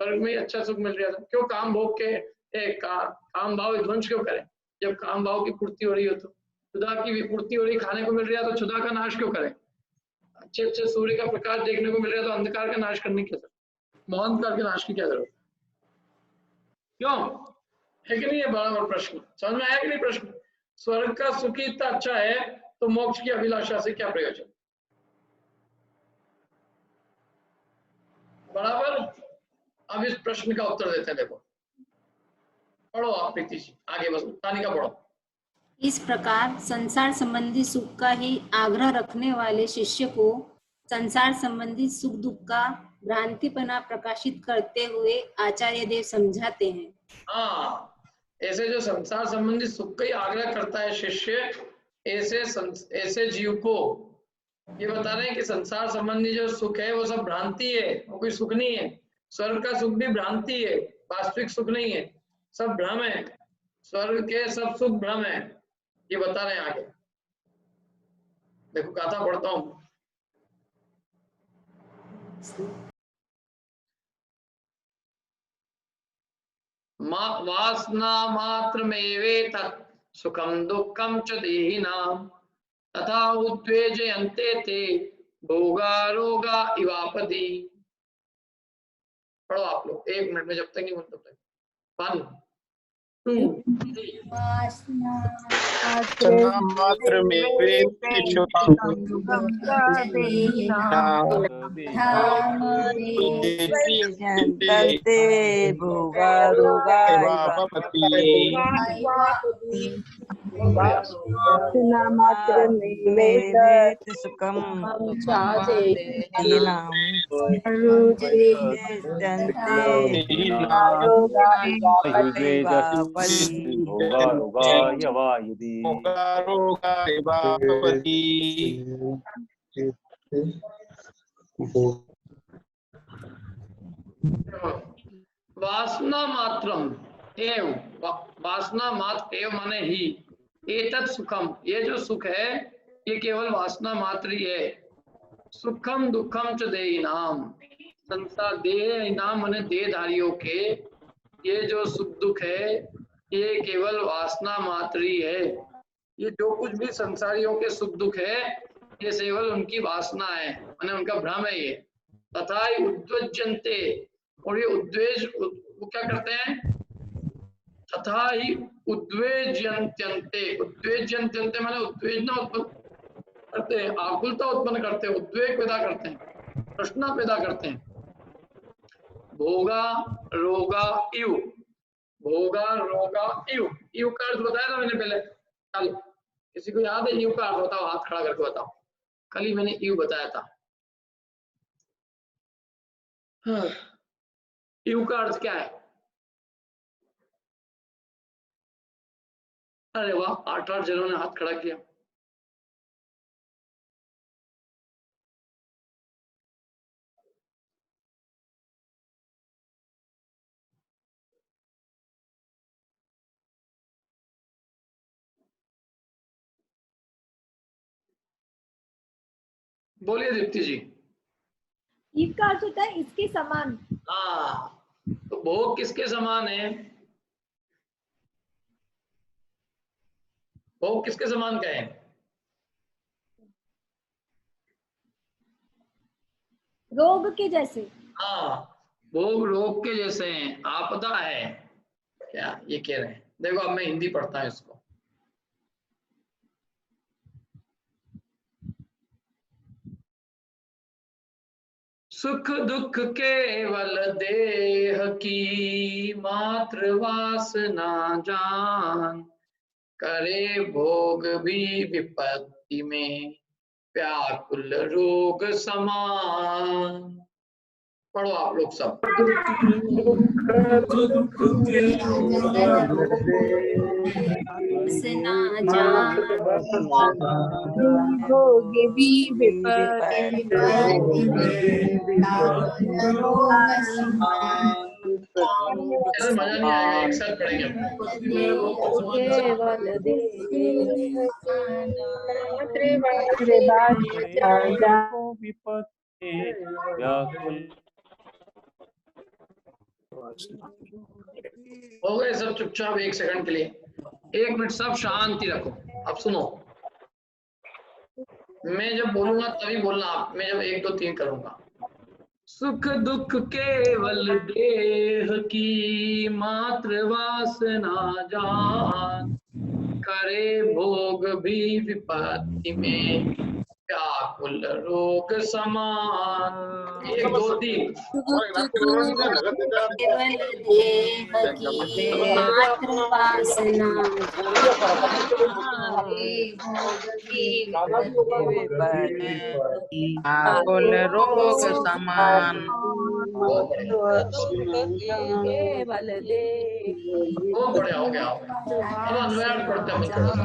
स्वर्ग में अच्छा सुख मिल रहा था, क्यों काम भोग के काम भाव विध्वंस क्यों करें? जब काम भाव की पूर्ति हो रही हो तो क्षुधा की भी पूर्ति हो रही, खाने को मिल रहा है तो क्षुधा का नाश क्यों करें? अच्छे अच्छे सूर्य का प्रकाश देखने को मिल रहा है तो अंधकार का नाश करने की क्या जरूरत? मोहंकार के नाश की क्या जरूरत? क्यों है कि नहीं? है बराबर प्रश्न। समझ में आया कि नहीं प्रश्न? स्वर्ग का सुख ही इतना अच्छा है तो मोक्ष की अभिलाषा से क्या प्रयोजन? बराबर। अब इस प्रश्न का उत्तर देते हैं, देखो पढ़ो आप प्रीति जी, आगे बस तानिका पढ़ो। इस प्रकार संसार संबंधी सुख का ही आग्रह रखने वाले शिष्य को संसार संबंधी सुख दुख का भ्रांतिपना प्रकाशित करते हुए आचार्य देव समझाते हैं। हाँ, ऐसे जो संसार संबंधी सुख का ही आग्रह करता है शिष्य, ऐसे जीव को ये बता रहे हैं कि संसार संबंधी जो सुख है वो सब भ्रांति है, वो कोई सुख नहीं है। स्वर्ग का सुख भी भ्रांति है, वास्तविक सुख नहीं है, सब भ्रम है। स्वर्ग के सब सुख भ्रम है, ये बता रहे हैं आगे। देखो गाथा पढ़ता हूं। वासना मात्र में तत् सुखम दुखम च देहिनाम तथा उद्वेजयन्ते ते भोगा रोगा इवापदी। पढ़ो आप लोग 1 मिनट में, जब तक नहीं बोलते तब तक। 1 2 मात्र में भोगा रोगाय वा यदि वासना मात्रम एव, वासना मात्र एव माने ही, एतत् सुखम, ये जो सुख है ये केवल वासना मात्र ही है। सुखम दुखम च देहिनाम, संसार देहिनाम माने देहधारियों के ये जो सुख दुख है ये केवल वासना मात्र ही है। ये जो कुछ भी संसारियों के सुख दुख है ये केवल उनकी वासना है, माने उनका भ्रम है ये। तथा ही उद्वज्जन्ते, और ये उद्वेज वो क्या करते हैं, तथा ही उद्वेज्यन्त्यन्ते, उद्वेज्यन्त्यन्ते माने उद्वेजना उत्पन्न करते हैं, आकुलता उत्पन्न करते हैं, उद्वेग पैदा करते हैं, तृष्णा पैदा करते हैं। भोगा रोगा इव, भोगा रोगा इव, इव का अर्थ बताया था मैंने पहले कल, किसी को याद है इव का अर्थ? बताओ, हाथ खड़ा करके बताओ। कल ही मैंने इव बताया था। इव का अर्थ क्या है? अरे वाह, 8 जनों ने हाथ खड़ा किया। बोलिए दीप्ति जी। इव का अर्थ होता है इसके समान। हाँ, तो भोग किसके समान है? भोग किसके समान का है? रोग के जैसे। हाँ, भोग रोग के जैसे हैं, आपदा है क्या ये कह रहे हैं। देखो अब मैं हिंदी पढ़ता हूँ इसको। सुख दुख केवल देह की मात्र वासना जान, करे भोग भी विपत्ति में व्याकुल रोग समान। पढ़ो आप लोग सब। भोग भी विपत्ति मजा नहीं आएगा, एक साथ पढ़ेंगे। हो गए सब चुपचाप 1 सेकंड के लिए? 1 मिनट सब शांति रखो। अब सुनो, मैं जब बोलूंगा तभी बोलना आप, मैं जब 1 2 3 करूंगा। सुख दुख केवल देह की मात्र वासना जान, करे भोग भी विपत्ति में व्याकुल रोग समान। 1 2 3। केवल देह की मात्र वासना आकुल रोग समान। केवल देह। बहुत बढ़िया, हो गया। अब अन्वय पढ़ते हैं थोड़ा सा।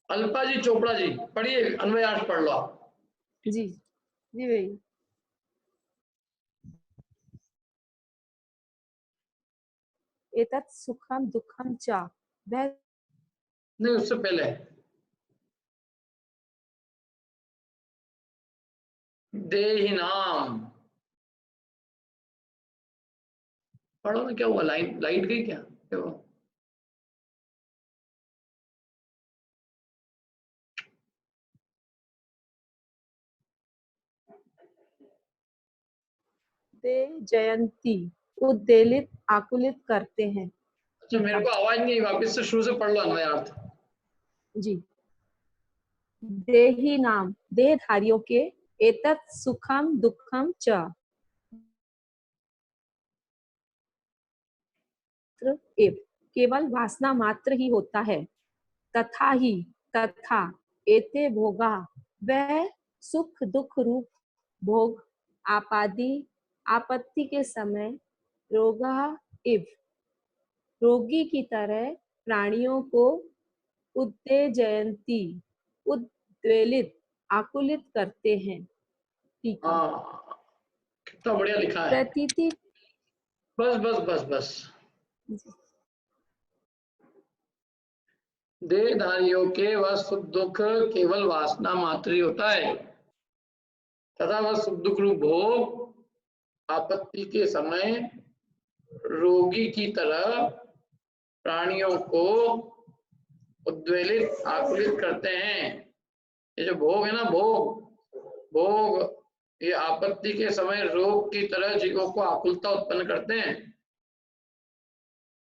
अल्पा जी चोपड़ा जी पढ़िए, अन्वय अर्थ पढ़ लो आप। जी जी भाई। एतत् सुखम दुखम च, वह नहीं, उससे पहले देहिनाम पढ़ो ना। क्या हुआ, लाइट गई क्या? क्या हुआ? दे जयंती, उद्वेलित आकुलित करते हैं। अच्छा, मेरे को आवाज नहीं आई, वापस से शुरू से पढ़ लो अन्वय अर्थ। जी। देही नाम, देहधारियों के, एतत् सुखम दुखम च, केवल वासना मात्र ही होता है। तथा ही, तथा एते भोगा, वह सुख दुख रूप भोग आपत्ति के समय रोगा इव, रोगी की तरह प्राणियों को उद्वेजयंती, उद्वेलित आकुलित करते हैं। ठीक है। कितना बढ़िया लिखा है। प्रतीति बस बस बस बस। देहधारियों के वह सुख दुख केवल वासना मात्र ही होता है तथा वह सुख दुख रूप भोग आपत्ति के समय रोगी की तरह प्राणियों को उद्वेलित आकुलित करते हैं। ये जो भोग है ना, भोग ये आपत्ति के समय रोग की तरह जीवों को आकुलता उत्पन्न करते हैं।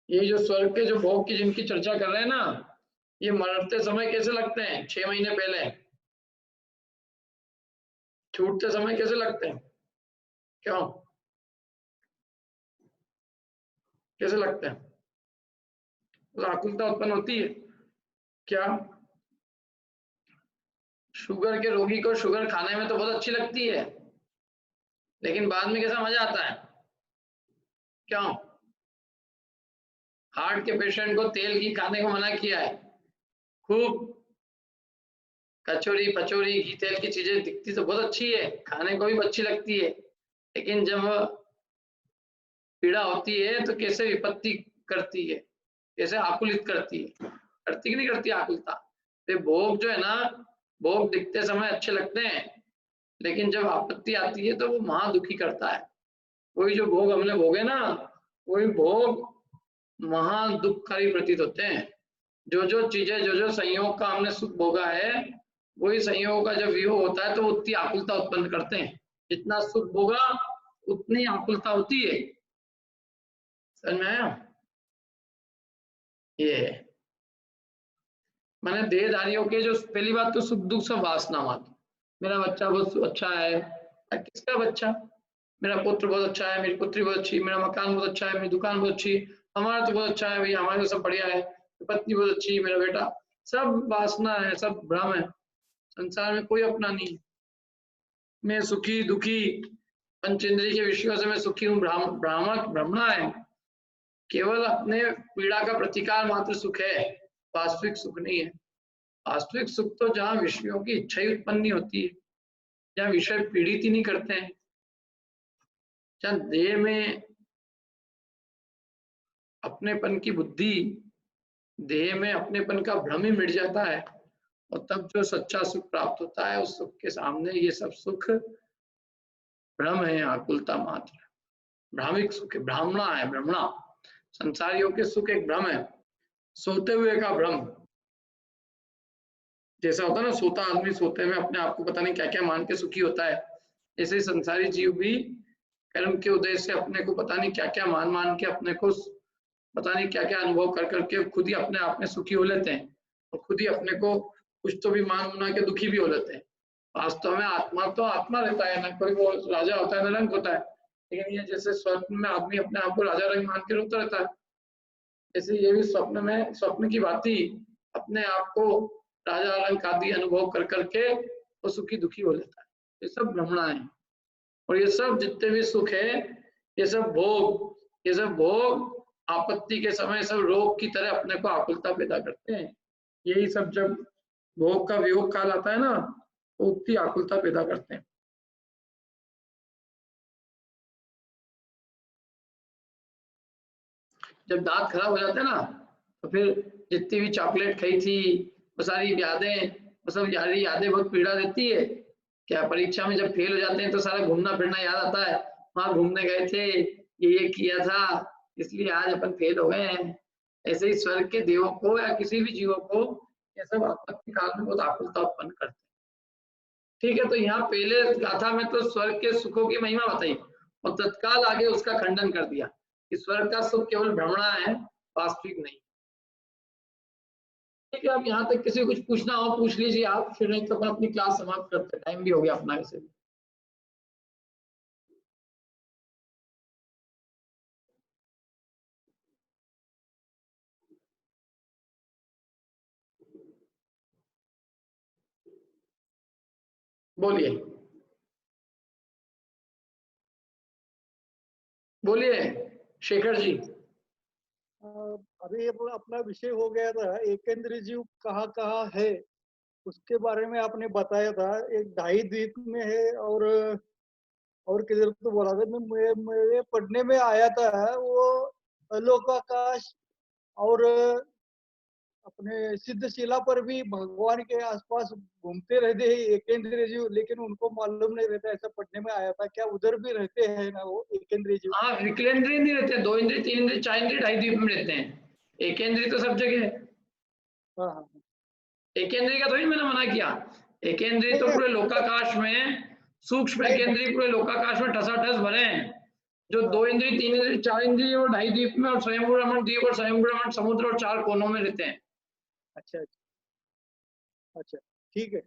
ये जो स्वर्ग के जो भोग की जिनकी चर्चा कर रहे हैं ना, ये मरते समय कैसे लगते हैं? 6 महीने पहले छूटते समय कैसे लगते हैं? क्यों कैसे लगते हैं? आकुलता उत्पन्न होती है क्या? शुगर के रोगी को शुगर खाने में तो बहुत अच्छी लगती है, लेकिन बाद में कैसा मजा आता है? क्यों? हार्ट के पेशेंट को तेल की खाने को मना किया है, खूब कचौरी पचौरी घी तेल की चीजें दिखती तो बहुत अच्छी है, खाने को भी अच्छी लगती है, लेकिन जब पीड़ा होती है तो कैसे विपत्ति करती है, कैसे आकुलित करती है, करती कि नहीं करती आकुलता? तो भोग जो है ना, भोग दिखते समय अच्छे लगते हैं, लेकिन जब आपत्ति आती है तो वो महा दुखी करता है। वही जो भोग हमने भोगे ना, वही भोग महा दुखकारी प्रतीत होते हैं। जो जो चीजें जो जो संयोग का हमने सुख भोगा है, वही संयोग का जब वियोग होता है तो उतनी आकुलता उत्पन्न करते हैं। जितना सुख भोगा उतनी आकुलता होती है। समझ में आया? ये मैंने देहधारियों के जो पहली बात तो सुख दुख सब वासना मात्र। मेरा बच्चा बहुत अच्छा है, किसका बच्चा? मेरा पुत्र बहुत अच्छा है, मेरी पुत्री बहुत अच्छी, मेरा मकान बहुत अच्छा है, मेरी दुकान बहुत अच्छी, हमारा तो बहुत अच्छा है भैया, हमारे तो सब बढ़िया है, पत्नी बहुत अच्छी, मेरा बेटा, सब वासना है, सब भ्रम है। संसार में कोई अपना नहीं। मैं सुखी दुखी पंचेंद्रिय के विषयों से मैं सुखी हूँ, भ्रामक भ्रमणा है, केवल अपने पीड़ा का प्रतिकार मात्र सुख है, वास्तविक सुख नहीं है। वास्तविक सुख तो जहाँ विषयों की इच्छा ही उत्पन्न नहीं होती है, जहाँ विषय पीड़ित ही नहीं करते हैं, जहाँ देह में अपनेपन की बुद्धि, देह में अपनेपन का भ्रम ही मिट जाता है, और तब जो सच्चा सुख प्राप्त होता है, उस सुख के सामने ये सब सुख भ्रम है, आकुलता मात्र, भ्रामिक सुख है, ब्राह्मणा है, ब्रह्मणा। संसारियों के सुख एक भ्रम है, सोते हुए का भ्रम। जैसा होता है ना, सोता आदमी सोते में अपने आप को पता नहीं क्या क्या मान के सुखी होता है, ऐसे ही संसारी जीव भी कर्म के उदय से अपने को पता नहीं क्या क्या मान के अपने को पता नहीं क्या क्या अनुभव कर करके खुद ही अपने आप में सुखी हो लेते हैं, और खुद ही अपने को कुछ तो भी मान मुना के दुखी भी हो लेते हैं। वास्तव में आत्मा तो आत्मा रहता है ना, कोई वो राजा होता है ना रंग होता है, लेकिन ये जैसे स्वप्न में आदमी अपने आप को राजा रंग मान के रोता रहता है, जैसे ये भी स्वप्न में स्वप्न की बाती अपने आप को राजा रंग आदि अनुभव कर करके वो सुखी दुखी हो लेता है। ये सब भ्रमणा है, और ये सब जितने भी सुख है, ये सब भोग आपत्ति के समय सब रोग की तरह अपने को आकुलता पैदा करते हैं। यही सब जब भोग का वियोग काल आता है ना, तो उतनी आकुलता पैदा करते हैं। जब दांत खराब हो जाते हैं ना, तो फिर जितनी भी चॉकलेट खाई थी, वो सारी यादें, वो सब यादें बहुत पीड़ा देती है। क्या परीक्षा में जब फेल हो जाते हैं तो सारा घूमना फिरना याद आता है, वहां घूमने गए थे, ये किया था, इसलिए आज अपन फेल हो गए हैं। ऐसे ही स्वर्ग के देवों को या किसी भी जीवों को ये सब आपत्ति काल में बहुत आकुलता उत्पन्न करते हैं। ठीक है, तो यहाँ पहले गाथा में तो स्वर्ग के सुखों की महिमा बताई, और तत्काल आगे उसका खंडन कर दिया कि स्वर्ग का सुख केवल भ्रमणा है, वास्तविक नहीं। ठीक है, अब यहाँ तक किसी को कुछ पूछना हो पूछ लीजिए आप, फिर नहीं तो अपन अपनी क्लास समाप्त करते हैं, टाइम भी हो गया अपना वैसे भी। बोलिए बोलिए शेखर जी। अभी अपना विषय हो गया था एकेंद्रीय जीव कहाँ कहाँ है, उसके बारे में आपने बताया था। एक ढाई द्वीप में है और किधर तो बोला था। मेरे पढ़ने में आया था वो अलोकाकाश और अपने सिद्धशिला पर भी भगवान के आसपास घूमते रहते हैं एकेंद्रीय जीव, लेकिन उनको मालूम नहीं रहता, ऐसा पढ़ने में आया था। क्या उधर भी रहते हैं ना वो एकेंद्रीय जीव? हाँ, विकलेंद्रीय नहीं रहते, 2 इंद्रिय 3 इंद्रिय 4 इंद्रिय ढाई द्वीप में रहते हैं। एकेंद्रीय तो सब जगह है। हाँ। एकेंद्रीय का थोड़ी मैंने मना किया। एकेंद्रीय तो पूरे लोकाकाश में, सूक्ष्म एकेंद्रीय पूरे लोकाकाश में ठसाठस भरे हैं। जो 2 इंद्रिय 3 इंद्रिय 4 इंद्रिय वो ढाई द्वीप में और स्वयंभू रमण द्वीप और स्वयंभू रमण समुद्र और 4 कोनों में रहते हैं। अच्छा ठीक है।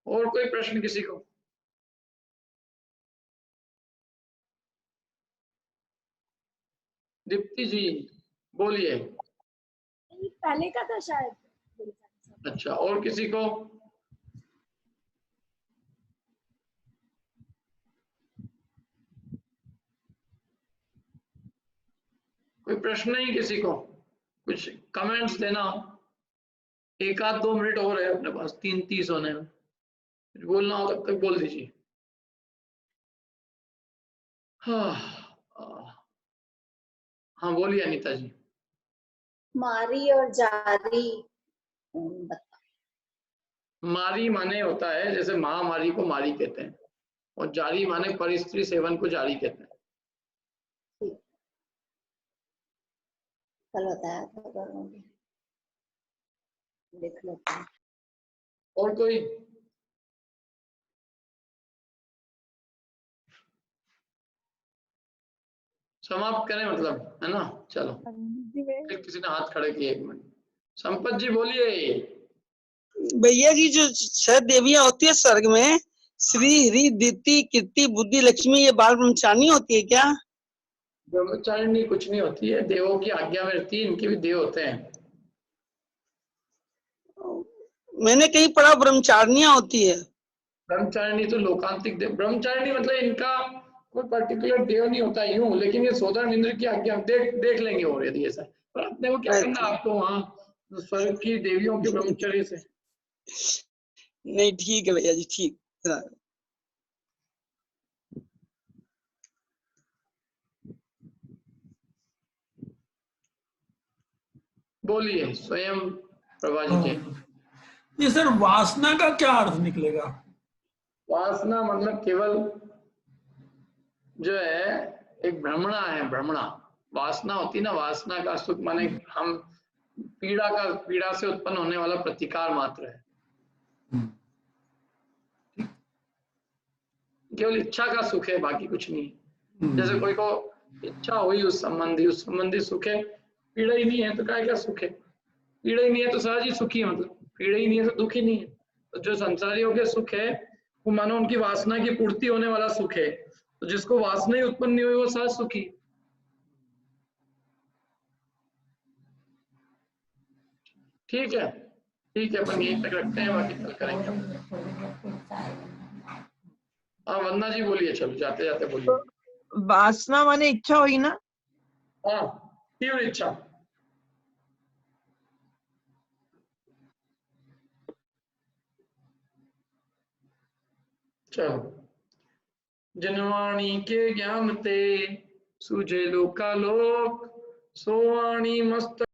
और कोई प्रश्न किसी को? दीप्ति जी बोलिए। पहले का था शायद। अच्छा, और किसी को? कोई प्रश्न नहीं किसी को? कुछ कमेंट्स देना। 1-2 मिनट और है अपने पास, 3:30 होने में। बोलना हो तब तक बोल दीजिए। हाँ बोलिए अनीता जी। मारी और जारी मारी माने होता है जैसे महामारी को मारी कहते हैं, और जारी माने परिस्त्री सेवन को जारी कहते हैं। कल बताया था, देख लेते हैं। और कोई? समाप्त करें मतलब, है ना? चलो, फिर किसी ने हाथ खड़े किए। 1 मिनट। संपत जी बोलिए। भैया जी जो 6 देवियां होती है स्वर्ग में, श्री हरि दिति कीर्ति बुद्धि लक्ष्मी, ये बाल ब्रह्मचारिणी होती है क्या? ब्रह्मचारिणी कुछ नहीं होती है, देवों की आज्ञा में रहती है। इनके भी देव होते हैं। मैंने कहीं पढ़ा ब्रह्मचारिणियां होती है। ब्रह्मचारिणी तो लोकांतिक देव। ब्रह्मचारिणी मतलब इनका कोई पर्टिकुलर देव नहीं होता यूं, लेकिन ये 14 इंद्र की आज्ञा देख लेंगे। और यदि ऐसा, पर अपने को क्या करना, आपको वहाँ स्वर्ग की देवियों के ब्रह्मचर्य से। नहीं ठीक है भैया जी, ठीक। बोलिए स्वयं प्रभा जी के। ये सर वासना का क्या अर्थ निकलेगा? वासना मतलब केवल जो है एक भ्रमणा है, भ्रमणा। वासना होती ना, वासना का सुख माने हम पीड़ा से उत्पन्न होने वाला प्रतिकार मात्र है। केवल इच्छा का सुख है, बाकी कुछ नहीं। जैसे कोई को इच्छा हुई उस संबंधी सुख है, पीड़ा ही नहीं है तो क्या सुख है? पीड़ा ही नहीं है तो सहज ही सुखी है, मतलब पीड़ा ही नहीं है तो दुख ही नहीं है। तो जो संसारियों के सुख है वो मानो उनकी वासना की पूर्ति होने वाला सुख है। तो जिसको वासना ही उत्पन्न नहीं हुई वो सहज सुखी। ठीक है, अपन यहीं तक रखते हैं, बाकी कल करेंगे। हाँ वंदना जी बोलिए, चलो जाते जाते बोलिए। वासना माने इच्छा हुई ना? हाँ, तीव्र इच्छा। चलो, जनवाणी के ज्ञान ते सूझे लोकालोक, सोवाणी मस्त